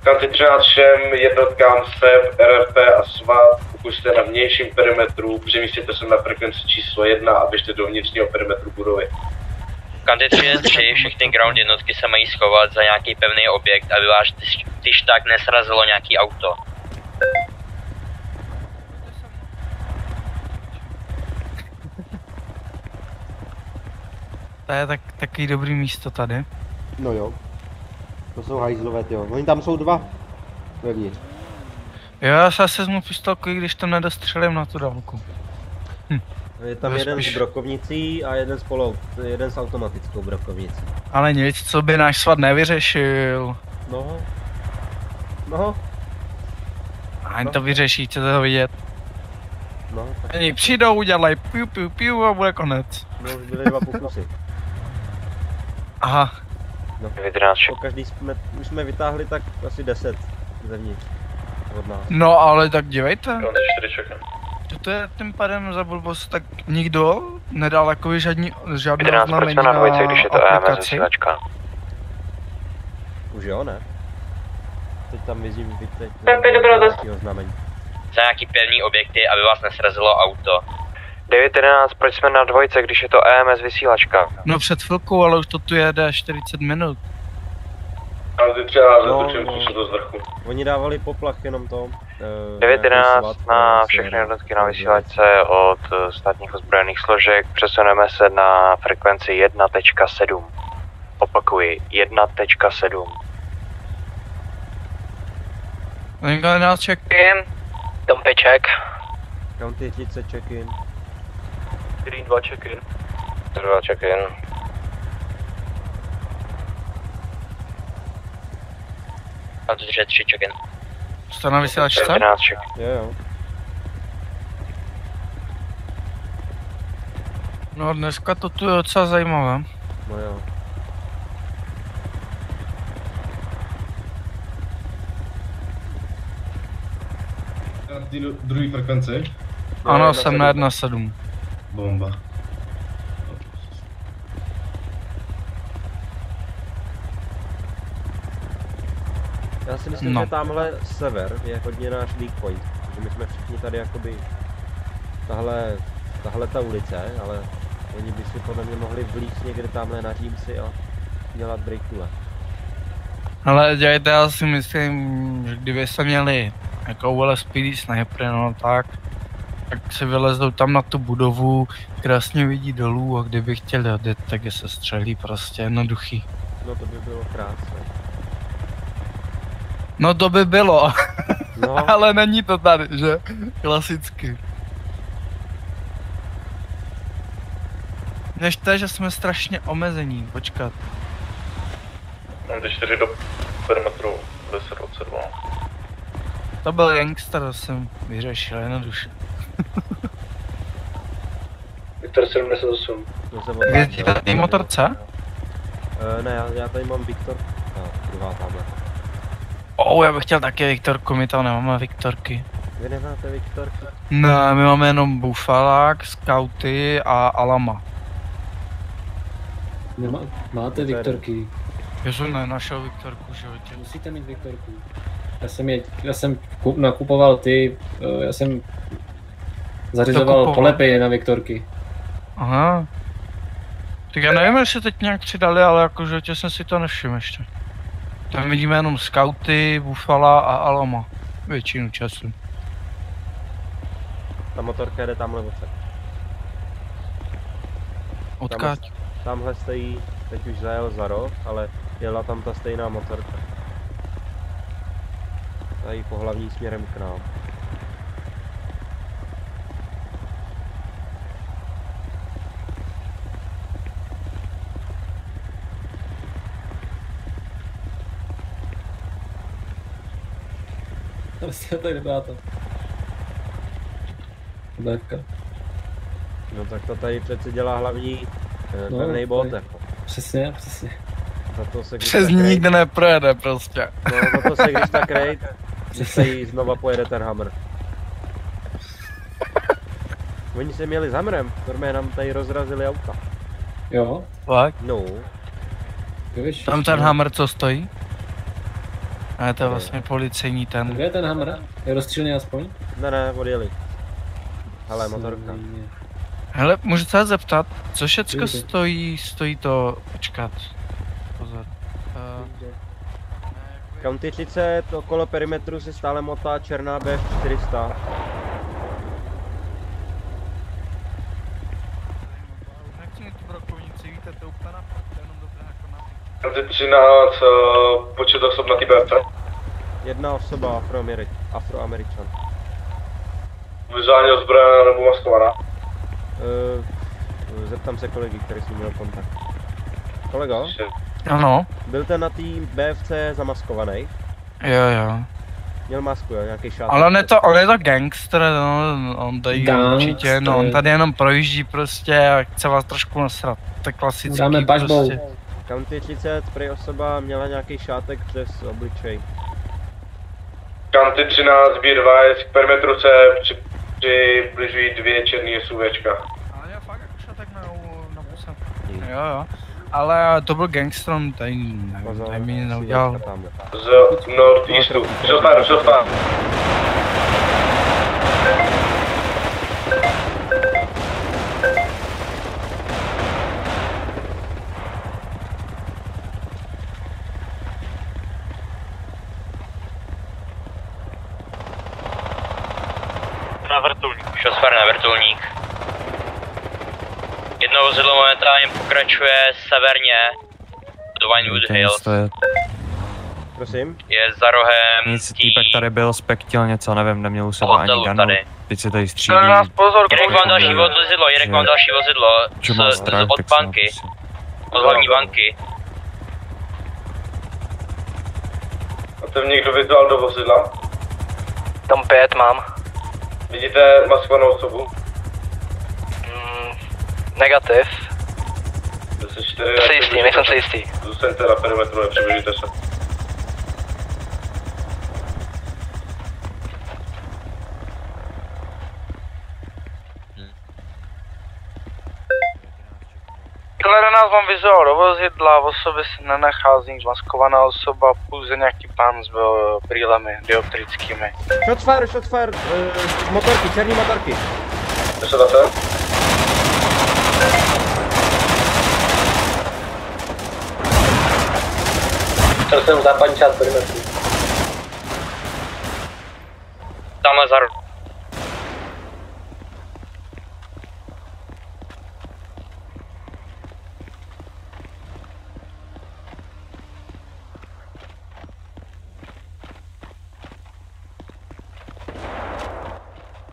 Kanci třeba všem jednotkám SEF, RT a SWAT, pokud jste na vnějším perimetru, přemístěte se na frekvenci číslo 1 a běžte do vnitřního perimetru budovy. Kanty 3, všechny ground jednotky se mají schovat za nějaký pevný objekt, aby vás když tak nesrazilo nějaký auto. To je takový dobrý místo tady. No jo. To jsou hajzlové, jo. Oni tam jsou dva. Vevnitř. Jo, já se vezmu pistolku, když to nedostřelím na tu dálku. Je tam jeden s brokovnicí a jeden s automatickou brokovnicí. Ale nic, co by náš SWAT nevyřešil. No. A to vyřeší, chcete to vidět. No, tak. Oni přijdou, udělají piu a bude konec. No, už byly 2 pokusy. Aha. No, po každý už jsme vytáhli tak asi 10 zevnitř od nás. No ale tak dívejte. Kanci 4 check-in. To je tím pádem za blbost, tak nikdo nedal jakoby žádné oznámení na dvojce, když je to EMS aplikaci. vysílačka. Už jo, ne? Teď tam vidím, dobrý oznámení. Za nějaký pevný objekty, aby vás nesrazilo auto. 911, proč jsme na dvojce, když je to EMS vysílačka? No před chvilkou, ale už to tu jede 40 minut. Kanci třeba zatočím kusu do zvrchu. Oni dávali poplach jenom to. 911 na všechny jednotky na vysílačce od státních ozbrojených složek. Přesuneme se na frekvenci 1.7. Opakuji, 1.7. Lincoln nás check-in. Dumpy check. County 30 check-in. 2 check-in. 2 check-in. Kanty 3 check-in. Jste na vysílačce? 11 check. Jo. No dneska to tu je docela zajímavé. No jo. Na té druhé frekvenci? Ano, jsem na 1.7. Bomba. Já si myslím, že tamhle sever je hodně náš weak point. Že my jsme všichni tady jakoby tahle ta ulice, ale oni by si podle mě mohli vlít někde tamhle na Římsi a dělat breakule. Ale dělejte, já si myslím, že kdyby se měli jako LSPD sniper, no tak se vylezou tam na tu budovu, krásně vidí dolů a kdyby chtěli odjet, tak je se střelí prostě jednoduchý. No to by bylo krásné. No to by bylo, no. Ale není to tady, že? Klasicky. Než to, že jsme strašně omezení, počkat. Mám ty 4 do perimetru 10-22. To byl gangster, to jsem vyřešil jednoduše. Viktor 78. Jezdí tady motorce? Ne, já tady mám Viktor. Druhá tamhle. Já bych chtěl taky Viktorku, my tam nemáme Viktorky. Vy nemáte Viktorky? Ne, my máme jenom Bufalák, Scouty a Alama. Máte Viktorky. Já jsem nenašel Viktorku v životě. Musíte mít Viktorku. Já jsem nakupoval já jsem zařizoval polepy na Viktorky. Aha. Tak já nevím, jestli teď nějak přidali, ale jako v životě jsem si to nevšiml ještě. Tam vidíme jenom skauty, Bufala a Aloma. Většinu času. Ta motorka jede tamhle odsaď. Odkud? Tamhle stojí, teď už zajel za roh, ale jela tam ta stejná motorka. Tady po hlavní směrem k nám. Tady nebyla to. Dávka. No tak to tady přece dělá hlavní pevnej bod jako. Přesně. Za to se Přes ní nikde neprojede prostě. No za to se když tak rejt, když se jí znova pojede ten Hammer. Oni se měli s Hammerem, normálně nám tady rozrazili auta. Jo? Fakt? No. Tam ten Hammer co stojí? A to je vlastně policejní ten. Kde je ten Hammer? Je rozstřílený aspoň? Ne, odjeli. Hele, motorka. Hele, můžu se zeptat, co všecko stojí to, počkat. Pozor. County 30, okolo perimetru se stále motá černá BF400. County 13, počet osob na té BF. Jedna osoba, Afroameričan. Vizuálně ozbrojená nebo maskovaná? Zeptám se kolegy, který s ním měl kontakt. Kolego? Ano. Byl ten na té BFC zamaskovaný? Jo. Měl masku, jo, nějaký šátek. Ale on je to gangster, no, on tady určitě, no, on tady jenom projíždí prostě a chce vás trošku nasrat. To je klasický dáme prostě. County 30, prý osoba měla nějaký šátek přes obličej. County 13, B2, k perimetru se přibližují dvě černý SUVčka. Ale já fakt jako šátek na puse. Jo. Ale to byl gangster, on tady mi neudělal. Z northeastu, šofér. Na vrtulník. Šofér na vrtulník. Jedno vozidlo momentálně pokračuje severně do Vinewood Hills. Prosím? Je za rohem Nic, týpek tady byl, spektil něco, nevím, neměl u sebe ani ganu. Teď se tady střílí. Jede k vám další vozidlo, od banky. Od hlavní banky. A ten někdo vyzval do vozidla? Tam 5 mám. Vidíte maskovanou osobu? Negativ. 10-4. Nejsem si jistý. Zůstaňte na perimetru, nepřibližujte se. Klade nás vám vizuál do vozidla, v osobě se nenachází zmaskovaná osoba, pouze nějaký pán s brýlemi dioptrickými. Shot fire, motorky, černý motorky. Chtěl jsem západní část perimetru. Tamhle za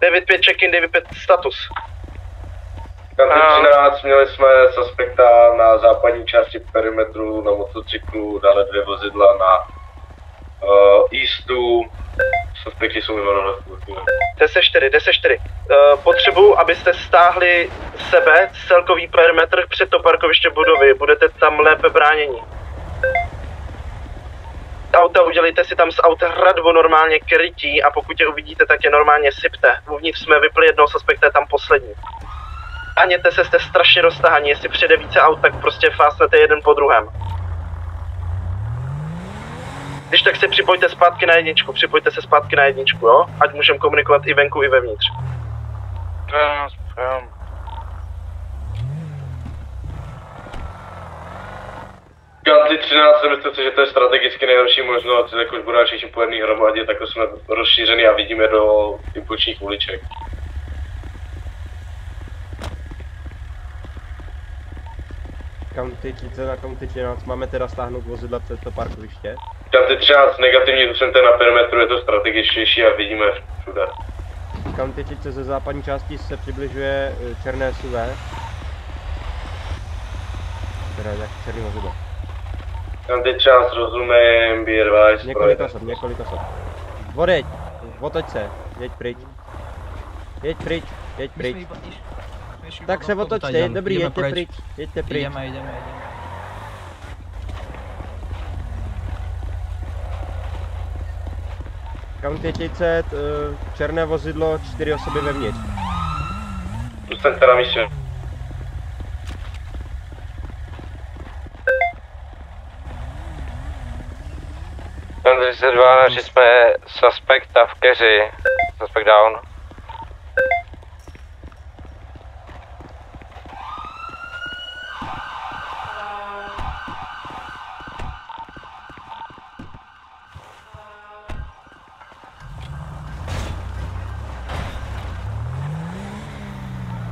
David 5 check-in, David 5 status. County 13, měli jsme suspekta na západní části perimetru na motocyklu, dále 2 vozidla na eastu. Suspekti jsou mimo. 10-4. Potřebuji, abyste stáhli sebe, celkový perimetr před to parkoviště budovy. Budete tam lépe bránění. Auta, udělejte si tam z auta hradbu normálně krytí a pokud je uvidíte, tak je normálně sypte. Uvnitř jsme vypli jednoho suspekta, je tam poslední. Haněte se, jste strašně roztahaní, jestli přijde více aut, tak prostě fásnete jeden po druhém. Když tak se připojte zpátky na jedničku, jo? Ať můžeme komunikovat i venku, i vevnitř. Jo. 10-4, Kanty 13, myslím si, že to je strategicky nejhorší možnost, jakož budeme všichni po jedné hromadě, tak jsme rozšířený a vidíme do bočních uliček. County 30 na County 13 máme teda stáhnout vozidla před to parkoviště. Kanty 13 negativní zůstaňte na perimetru, je to strategičtější a vidíme všude. County 30 ze západní části se přibližuje černé SUV. Teda nějaký černý vozidlo. Kanty 13 rozumím, be advised. Několik osob. Odeď, otoč se, jeď pryč. Jeď pryč. Tak se otočte, dobrý, jeďte pryč. Jdeme. County 30, černé vozidlo, 4 osoby vevnitř. Zůstaňte na místě. Kanty 32, našli jsme suspekta v keři. Suspect down.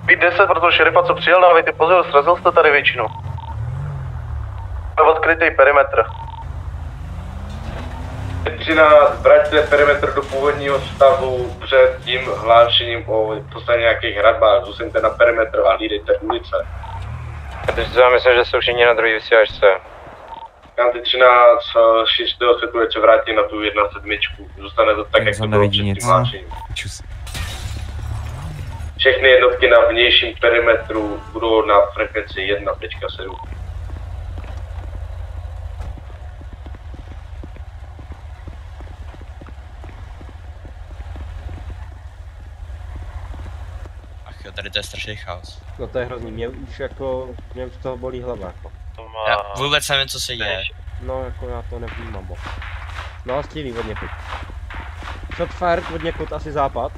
Být 10 pro toho šerifa, co přijel na ty pozor, srazil jste tady většinu. Odkrytý perimetr. 13, vraťte perimetr do původního stavu před tím hlášením o postavení nějakých hradbách, zůstaňte na perimetr a hlídejte ulice. Kanty 32, myslím, že jsou všichni na druhý vysílačce. Kanty 13, 6. světlu, se vrátí na tu 1.7, zůstane to tak, jak to bylo před tím hlášením. Všechny jednotky na vnějším perimetru budou na frekvenci 1.7. Ach jo, tady to je strašný chaos. No to je hrozný, mě už z toho bolí hlava jako. Já vůbec nevím, co se děje. No jako já to nevnímám moc. No střílí od někud. Shot fired od někud, asi západ.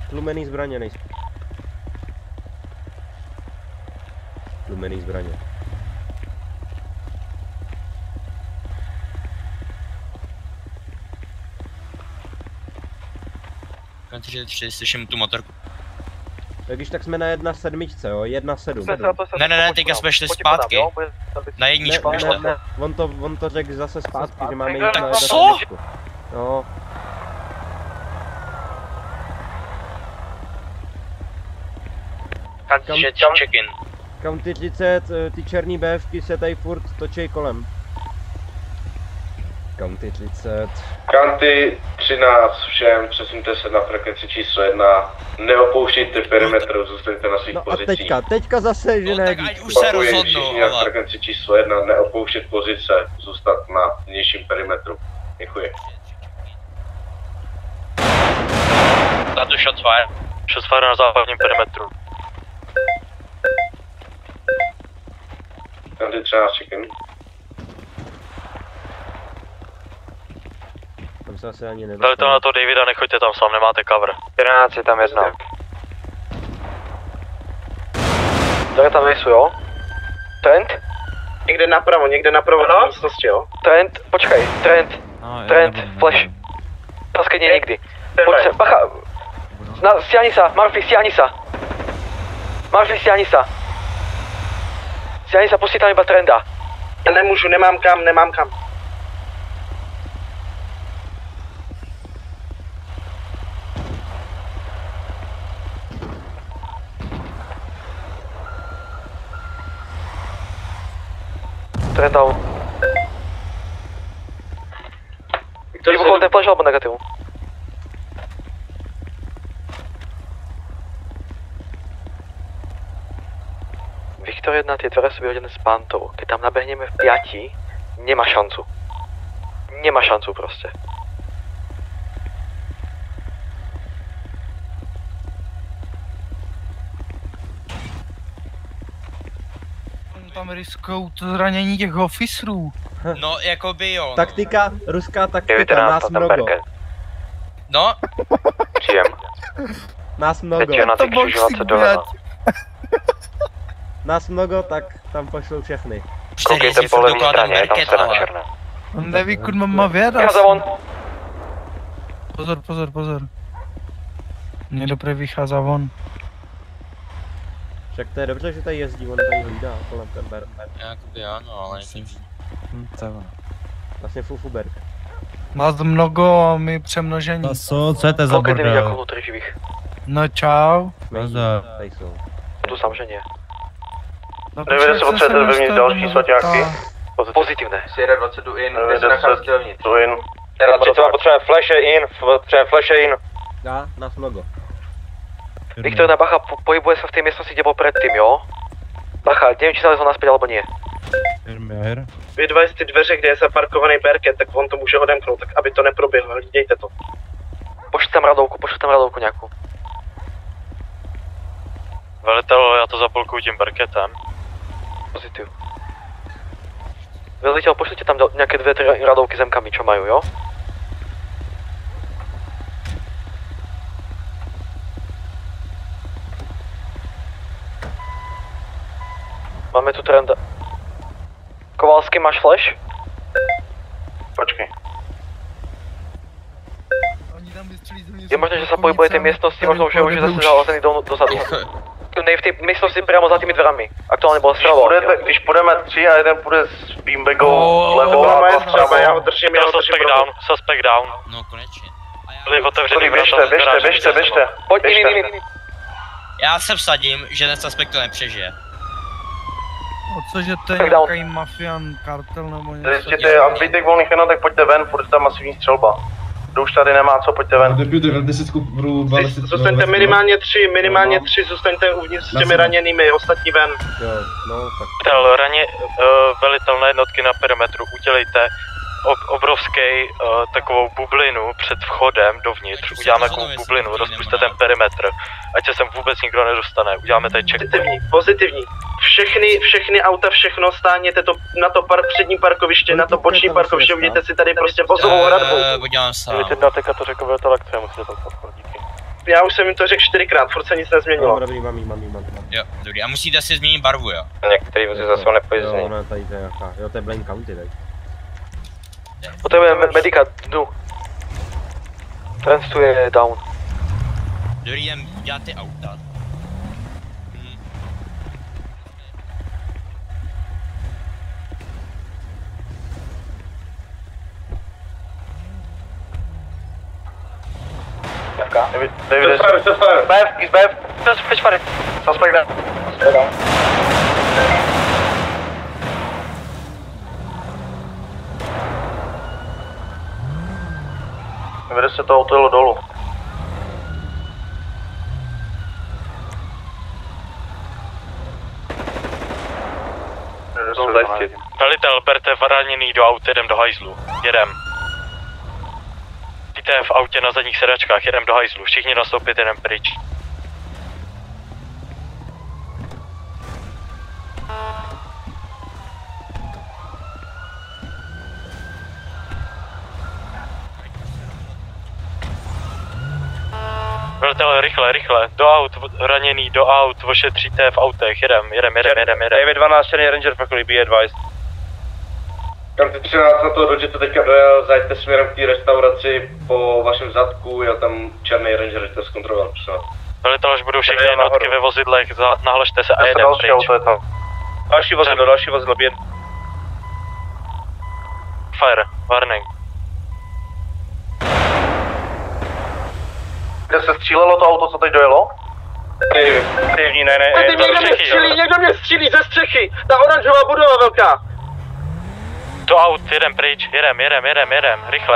Tlumený zbraně nejsou. Tlumený zbraně. Kanty 3, slyším tu motorku. Tak když tak jsme na 1.7, jo, 1.7. Ne, teďka jsme šli zpátky. Na jedničku už to. Ne, on to řekl zase zpátky, že máme jít na 1.7. Co? No. Check-in. County 30, ty černý BFky se tady furt točí kolem. County 30. Kanty 13, všem přesuňte se na frekvenci číslo 1, neopouštějte perimetr, zůstaňte na svých pozicích. A teďka zase, že ne. Už se rozhodnu, všichni na frekvenci číslo 1, neopouštět pozice, zůstat na vnějším perimetru. Děkuji. Za tu shot fire. Shot fire na západním perimetru. Kanty 13, check-in. Tam se asi ani nedostane. Dali to na to Davida, nechoďte tam sám, nemáte cover. 11 je tam jedna. Tady tam nejsou, jo? Trent? Někde napravo na místnosti, jo? Trent, počkej, Trent, flash. Taskej nikdy. Pojď sem, bacha. Stiahni sa, Murphy, stiahni sa. Stiahni sa, pustí tam iba Trenda. Já nemůžu, nemám kam. Trend down. Vybuchol ten flash alebo negativu? Viktor 1, tie dvere sú vyhodené s pantou. Keď tam nabehneme v 5, nemá šancu. Nemá šancu proste. Tam riskujou to zranění těch officerů. No, jakoby jo. Taktika, ruská taktika, nás mnoho. No. Příjem. Nás mnoho. Teď je na ty křižovatce doleva. nás mnoho, tak tam pošlou všechny. Koukejte po levní straně, je tam sedm černé. On neví, kud mám vědat. Pozor. Mně doprve vychází von. Však to je dobře, že tady jezdí, on tady hlídá kolem ten ber. Jakoby ano, ale nejsem. To je ono. Vlastně fufuberk. Nás mnoho a my přemnožení. Co je to za bordel? No čau. Tady jsou. Tu samozřejmě. No, Nevím, jestli potřebujete vyměnit další svaťáky. Pozitivné. Sierra 20 do in, kde se nacházíte vevnitř? Do in. Sierra 30 potřebujeme flashe in. Dá, nás mnoho. Viktor, na bacha, pohybuje se v té místnosti, kde bol predtým, jo? Bacha, nevím, či sa lezol naspäť, alebo nie. Vy dva ty dveře, kde je zaparkovaný Berket, tak on to může odemknout, tak aby to neproběhlo, hlídejte to. Pošli tam radovku nějakou. Velitel, já to zapolkuju tím Berketem. Pozitiv. Velitel, pošlite tam nějaké 2-3 radovky zemkami, čo majú, jo? Máme tu trenda. Kovalský, máš flash? Počkej. Je možné, že sa pohybuje tej miestnosti, možno, že už je zase zalezený dozadu. Ne, v tej miestnosti priamo za tými dverami. Aktuálne bol strelo. Když půjdeme 3 a jeden půjde s beanbagou vlevo to a je třeba, já ho držím Suspect down. No konečně. Byli otevřený běžte. Pojď, in. Já se vsadím, že ten suspekt to nepřežije. Cože to je nějaký mafián, kartel nebo něco? Zjistěte, a zbytek volných jednotek pojďte ven, furt tam masivní střelba. Kdo už tady nemá co, pojďte ven. Zůstaňte minimálně 3, zůstaňte uvnitř s těmi raněnými, ostatní ven. Jo, no tak. Velitel na jednotky na perimetru, udělejte obrovský takovou bublinu před vchodem dovnitř. Uděláme takovou bublinu, rozpuste ten perimetr, ať se sem vůbec nikdo nedostane. Uděláme tady checkpoint. Pozitivní. Všechny auta, všechno stáhněte to na to přední parkoviště, na to boční parkoviště, uvidíte si tady prostě vozovou hradbu. Podívám se. Jedna teka to řekl velitel akce, musíte tam podporit, díky. Já už jsem jim to řekl 4krát, furt se nic nezměnilo. Dobrý, mám. Jo, dobrý. A musíte si změnit barvu, jo? Některý vozy zase jsou nepojezdný. Jo, ona tady to je jaká. Jo, to je Blaine County, tak. Potřebujeme medika dnu. Trans tu je down. Dobrý den, děláte auta. David, Suspect down. Vede se to auto jelo dolů. Velitel, berte raněný do aut, jedem do hajzlu. Jedem. Víte, v autě na zadních sedačkách, jedem do hajzlu. Všichni nastoupit, jedem pryč. Velitel, rychle, do aut, raněný, do aut, ošetříte v autech, jedem. David 12, černý ranger, fakulty, be advised. Kam ty 13 na to dojďte teďka dojel, zajďte směrem k té restauraci po vašem zadku, jel tam černý ranger, že to zkontroloval, prosím. Velitel, až budou všechny jednotky ve vozidlech, nahlašte se a jedem pryč. Další vozidlo, běd. Fire, warning. Kde se střílelo to auto, co teď dojelo? Tady někdo mě střílí ze střechy, ta oranžová budova velká. Do aut, jedem pryč, jedem,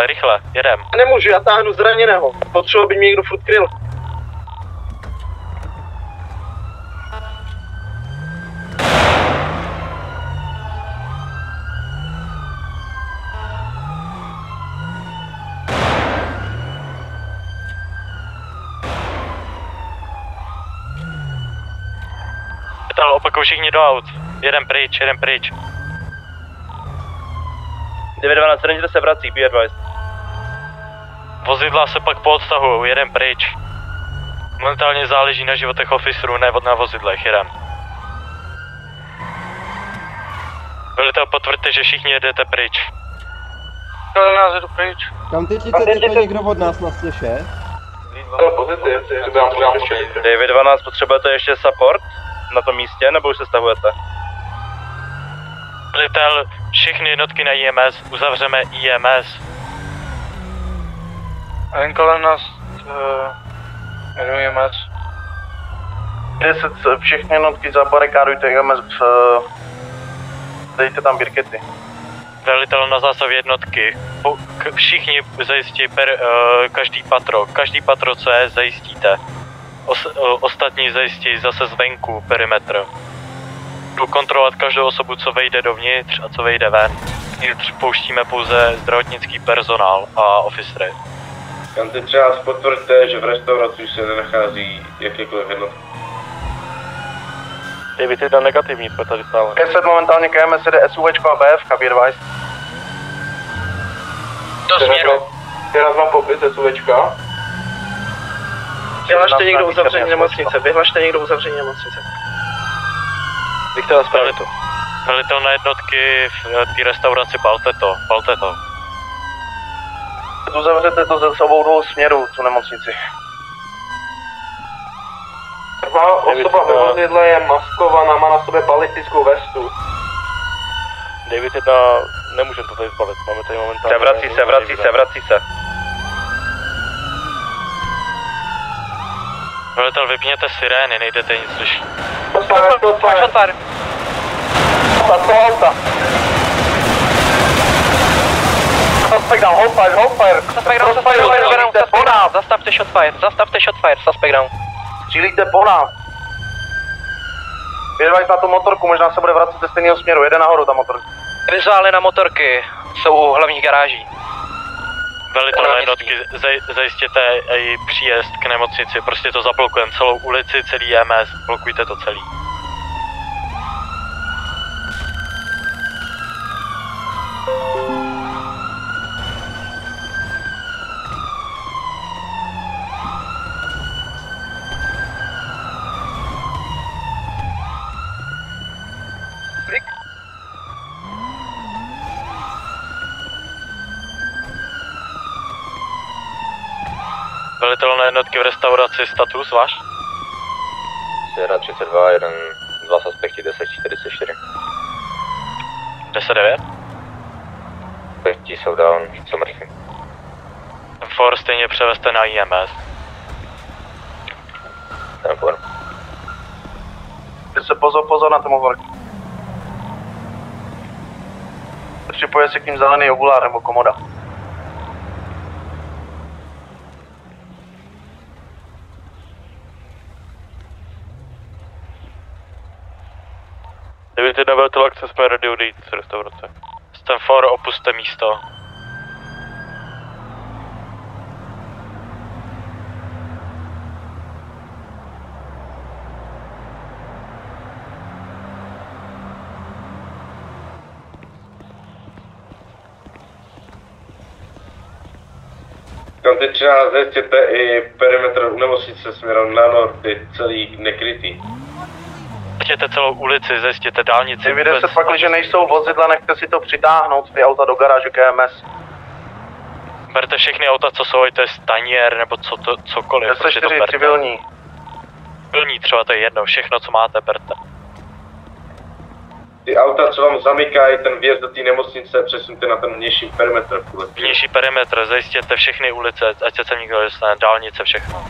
rychle, jedem. Nemůžu, já táhnu zraněného, potřebuji, aby mě někdo furt kryl. Opakuj všichni do aut, jedem pryč. 912 ranger se vrací, be advised. Vozidla se pak poodstahujou, jedem pryč. Momentálně záleží na životech officerů, ne na vozidlech, jedem. Velitel, potvrďte, že všichni jedete pryč. Ale nás jedu pryč. Kam teď je někdo od nás na stěše? Pozitiv, David 12, potřebujete ještě support na tom místě, nebo už se stahujete? Velitel, všechny jednotky na IMS, uzavřeme IMS. A jen kolem nás IMS. 10, všechny jednotky zabarikádujte IMS, dejte tam birkety. Velitel na zásah jednotky. Všichni zajistí každý patro, co je, zajistíte. Ostatní zajistí zase zvenku perimetr. Budu kontrolovat každou osobu, co vejde dovnitř a co vejde ven. Vnitř pouštíme pouze zdravotnický personál a officery. Kam ty třeba potvrďte, že v restauraci se nenachází jakékoliv jednotky. David, jedna negativní, jsme tady stále. K10 momentálně KMS jede SUVčko a BF, be advised. Do směru. Teraz mám popis SUVčka. Vyhlašte někdo uzavření nemocnice, Bych chtěl spravit to. Velitel na jednotky v té restauraci, balte to. Uzavřete to ze sobou dvou směrů, tu nemocnici. Prvá osoba ve vozidle je maskovaná, má na sobě balistickou vestu. David 1, nemůžeme to tady zbalit, máme tady momentálně... Vrací se. Velitel, vypněte sirény, nejdete nic slyšet. Otvar. Suspect down, hold fire. Zastavte shotfire, suspect down. Střílíte po nás. Vyjedváš na tu motorku, možná se bude vracet ze stejného směru, jede nahoru ta motorka. Vizuály na motorky jsou u hlavních garáží. Velitel na jednotky, zajistěte i příjezd k nemocnici, prostě to zablokujeme, celou ulici, celý MS, blokujte to celý. Velitel na jednotky v restauraci, status váš? Sierra 32, 2 suspekti, 1044. 10-9? Suspekti jsou down, jsou mrtví. For stejně převezte na IMS. Ten for. Se pozor na tomu vorku. Připoje se k ním zelený obulár nebo komoda. David 1 velitel akce, jsme ready odejít z restaurace. Stanford, opuste místo. Tam teď třeba zajistěte i perimetr u nemocnice směrem na nord, je celý nekrytý. Zajistěte celou ulici, zajistěte dálnici. Vyjde se pak, že nejsou vozidla, nechte si to přitáhnout, ty auta do garáže KMS. Berte všechny auta, co jsou, to je stanier nebo cokoliv. 10-4 civilní. Civilní třeba, to je jedno, všechno, co máte, berte. Ty auta, co vám zamykají ten vjezd do té nemocnice, přesuňte na ten vnější perimetr. Vnější perimetr, zajistěte všechny ulice, ať se nikdo dostane, dálnice, všechno.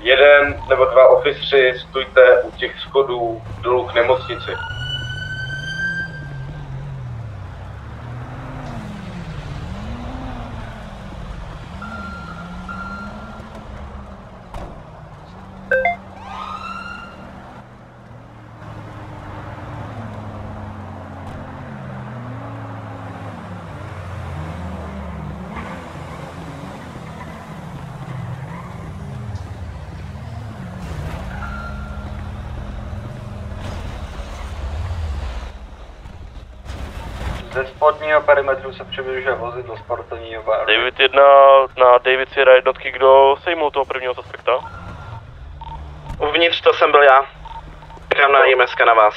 1 nebo 2 oficři stůjte u těch schodů dolů k nemocnici. Ze spodního perimetru se přibližuje vozidlo sportovního baru. David 1 na David Sierra jednotky, kdo sejmul toho prvního suspekta? Uvnitř to jsem byl já. Čekám na IMS na vás.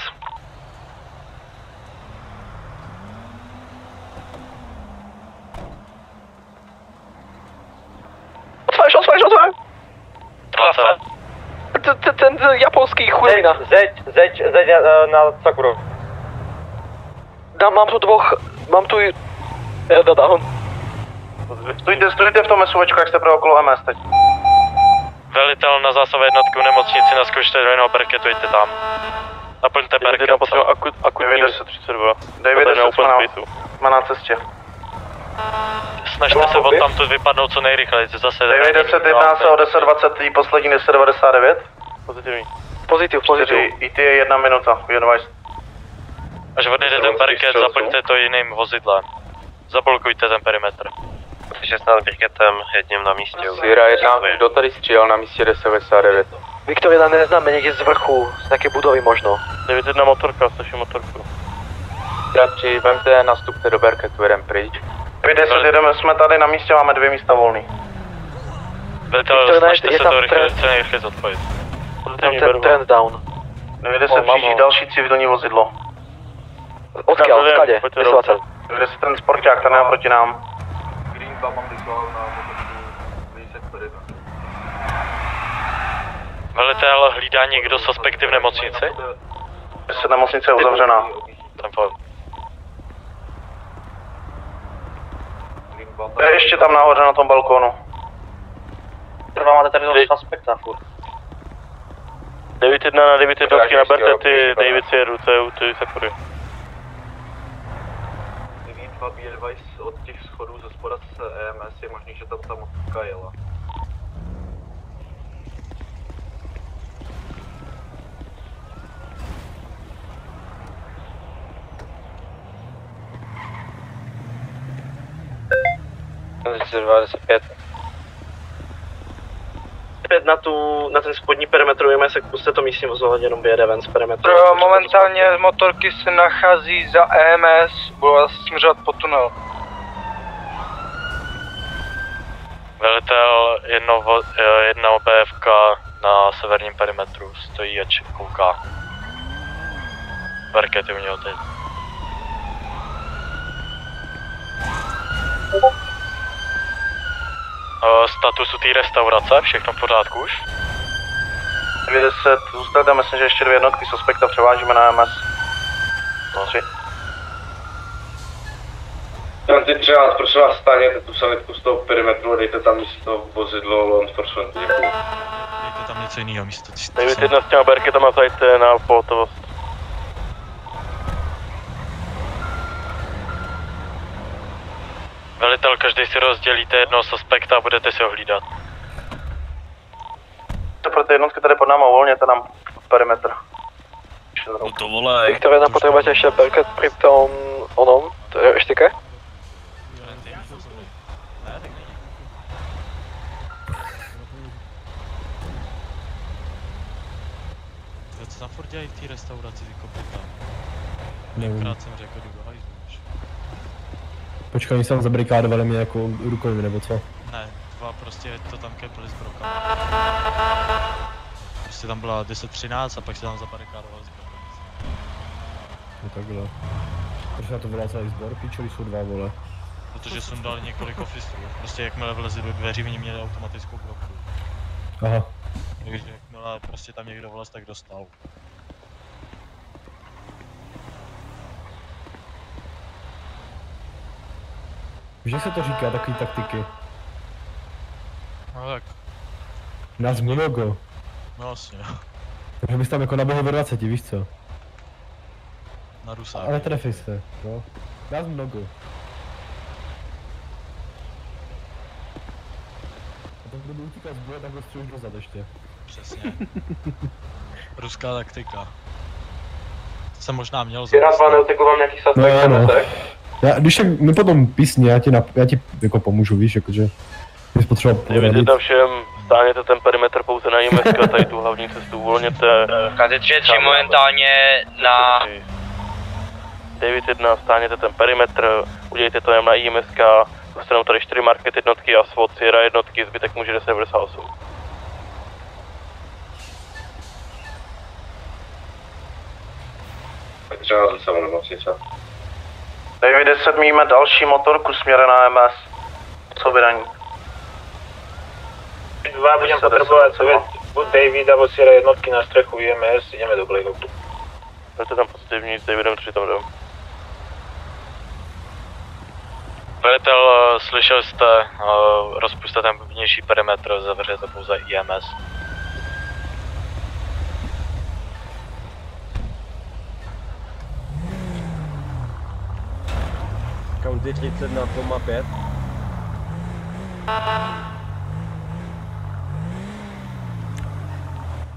Zeď na Sakuru. Mám tu down. Stůjte v tom SUVčku, jak jste pro okolo MS teď. Velitel na zásahové jednotku v nemocnici, naskočte do jednoho berketujte tam. Naplňte berket. Já potřebuji akutní 1032. David 10 jsme na cestě. Snažte se od tamtud vypadnout co nejrychleji, zase... David 10 jedná se o 1020, poslední 1099. Pozitiv. IT je 1 minuta, advice. Až odejde ten berket, zaplňte to jiným vozidlem. Zablokujte ten perimetr. 16 briketem, jedním na místě. Sierra 1, kdo tady střílel na místě 1099? Viktor 1 neznáme, někde z vrchu, z nějaké budovy možno. 9-1 motorka, stačí motorku. Sierra 3, vemte, nastupte do berketu, jedem pryč. 10 jsme tady na místě, máme 2 místa volný. Velitel, snažte se to co nejrychleji odpojit. Ten trend down. 90 přijíždí další civilní vozidlo. Odkiaľ, skade, vyslávatel. 90 ten sporták, ten je naproti nám. Green 2 mám vyslal na motorku sektory. Velitel hlídá někdo suspekty v nemocnici? Nemocnice je uzavřená. Tam pojď. Je ještě tam nahoře na tom balkónu. Máte tady toho suspekta furt. 9-1 na 9-1 naberte ty David Sierru, CU, ty Sakury. 2 B-Advice od těch schodů ze spoda z EMS je možný, že tam ta motorka jela. Na ten spodní perimetr ujeme se, puste to místní vozidlo, jenom vyjede ven z perimetru. Momentálně motorky se nachází za EMS, budou směřovat po tunel. Velitel jedno BFK na severním perimetru stojí a kouká. Berkety u něho teď. Statusu té restaurace, všechno v pořádku už? 90, zůstáte, myslím, že ještě 2 jednotky suspekta převážíme na MS. No 3. Ty třeba, prosím vás, stáněte tu sanitku z toho perimetru a dejte tam místo vozidlo law enforcement, děkuji. Dejte tam něco jiného místo. 9-1 s těma berketama zajďte na pohotovost. Velitel, každý si rozdělíte jednoho suspekta a budete si ho hlídat. To pro ty jednotky tady pod náma uvolněte nám perimetr. No to volej. Viktor 1 potřebujete ještě berket při tom onom, eštike? Co tam furt dělají v té restauraci, ty kopita? Nevím. Krát jsem řekl, jdu do hajzlu už. Počkej, oni se tam zabrikádovali mě jako rukovými, nebo co? Ne, 2 prostě to tam kepli s brokami. Prostě tam byla 10-13 a pak se tam zabarikádovali s brokami. No takhle. Proč na to volá celý sbor? Pičoli jsou 2, vole. Protože jsem dal několik officerů. Prostě jakmile vlezli do dveří, oni měli automatickou bloku. Aha. Takže jakmile prostě tam někdo vlez, tak dostal. Víš, jak se to říká, takový taktiky? No tak. Nás mnogo. No vlastně. Takže bys tam jako nabohl ve 20, víš co? Na Rusáky. Ale trefej se, no. Nás mnogo. A tak kdo utíká z boje, tak ho střelíš dozad ještě. Přesně. Ruská taktika. To jsem možná měl Sierra 2 neutekl vám nějaký suspekt No, na no. nosech? Já, když tak mi potom písně, já ti jako pomůžu, víš, jakože bys potřeboval poradit. Tam všem stáhněte ten perimetr pouze na IMSK, tady tu hlavní cestu uvolněte. Kazy 3 momentálně na... 9-1, stáhněte ten perimetr, udělejte to jen na IMSK, dostanou tady 4 market jednotky a SWAT Sierra jednotky, zbytek může 1098. Třeba za samou nemocnice. David 10 míme další motorku směrem na MS. Co vydaní? 2 budeme potřebovat Buď David, nebo Sierra jednotky na střechu IMS, jdeme do Blackhawku. Máte tam pozitivní, s Davidem 3 tam jdem. Velitel, slyšel jste, rozpuste ten vnější perimetr, zavřete pouze IMS. County 30 na Poma 5.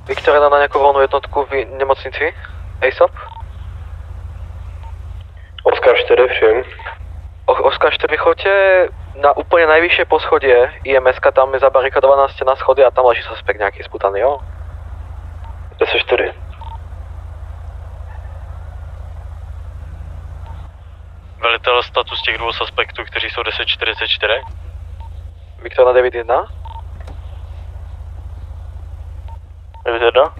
Viktor dá na nějakou volnou jednotku v nemocnici? ASAP? Oscar 4, všem. Oscar 4, choďte na úplně nejvyšší poschodě IMS-ka, tam je zabarikadovaná stěna schody a tam leží suspekt nějaký sputaný, jo? 10-4. Velitel, status těch dvou suspektů, kteří jsou 1044. Viktor na 9-1. 9-1.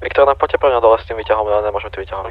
Viktor, pojďte pro mě dole s tím výťahom, já nemůžeme ty výťahom.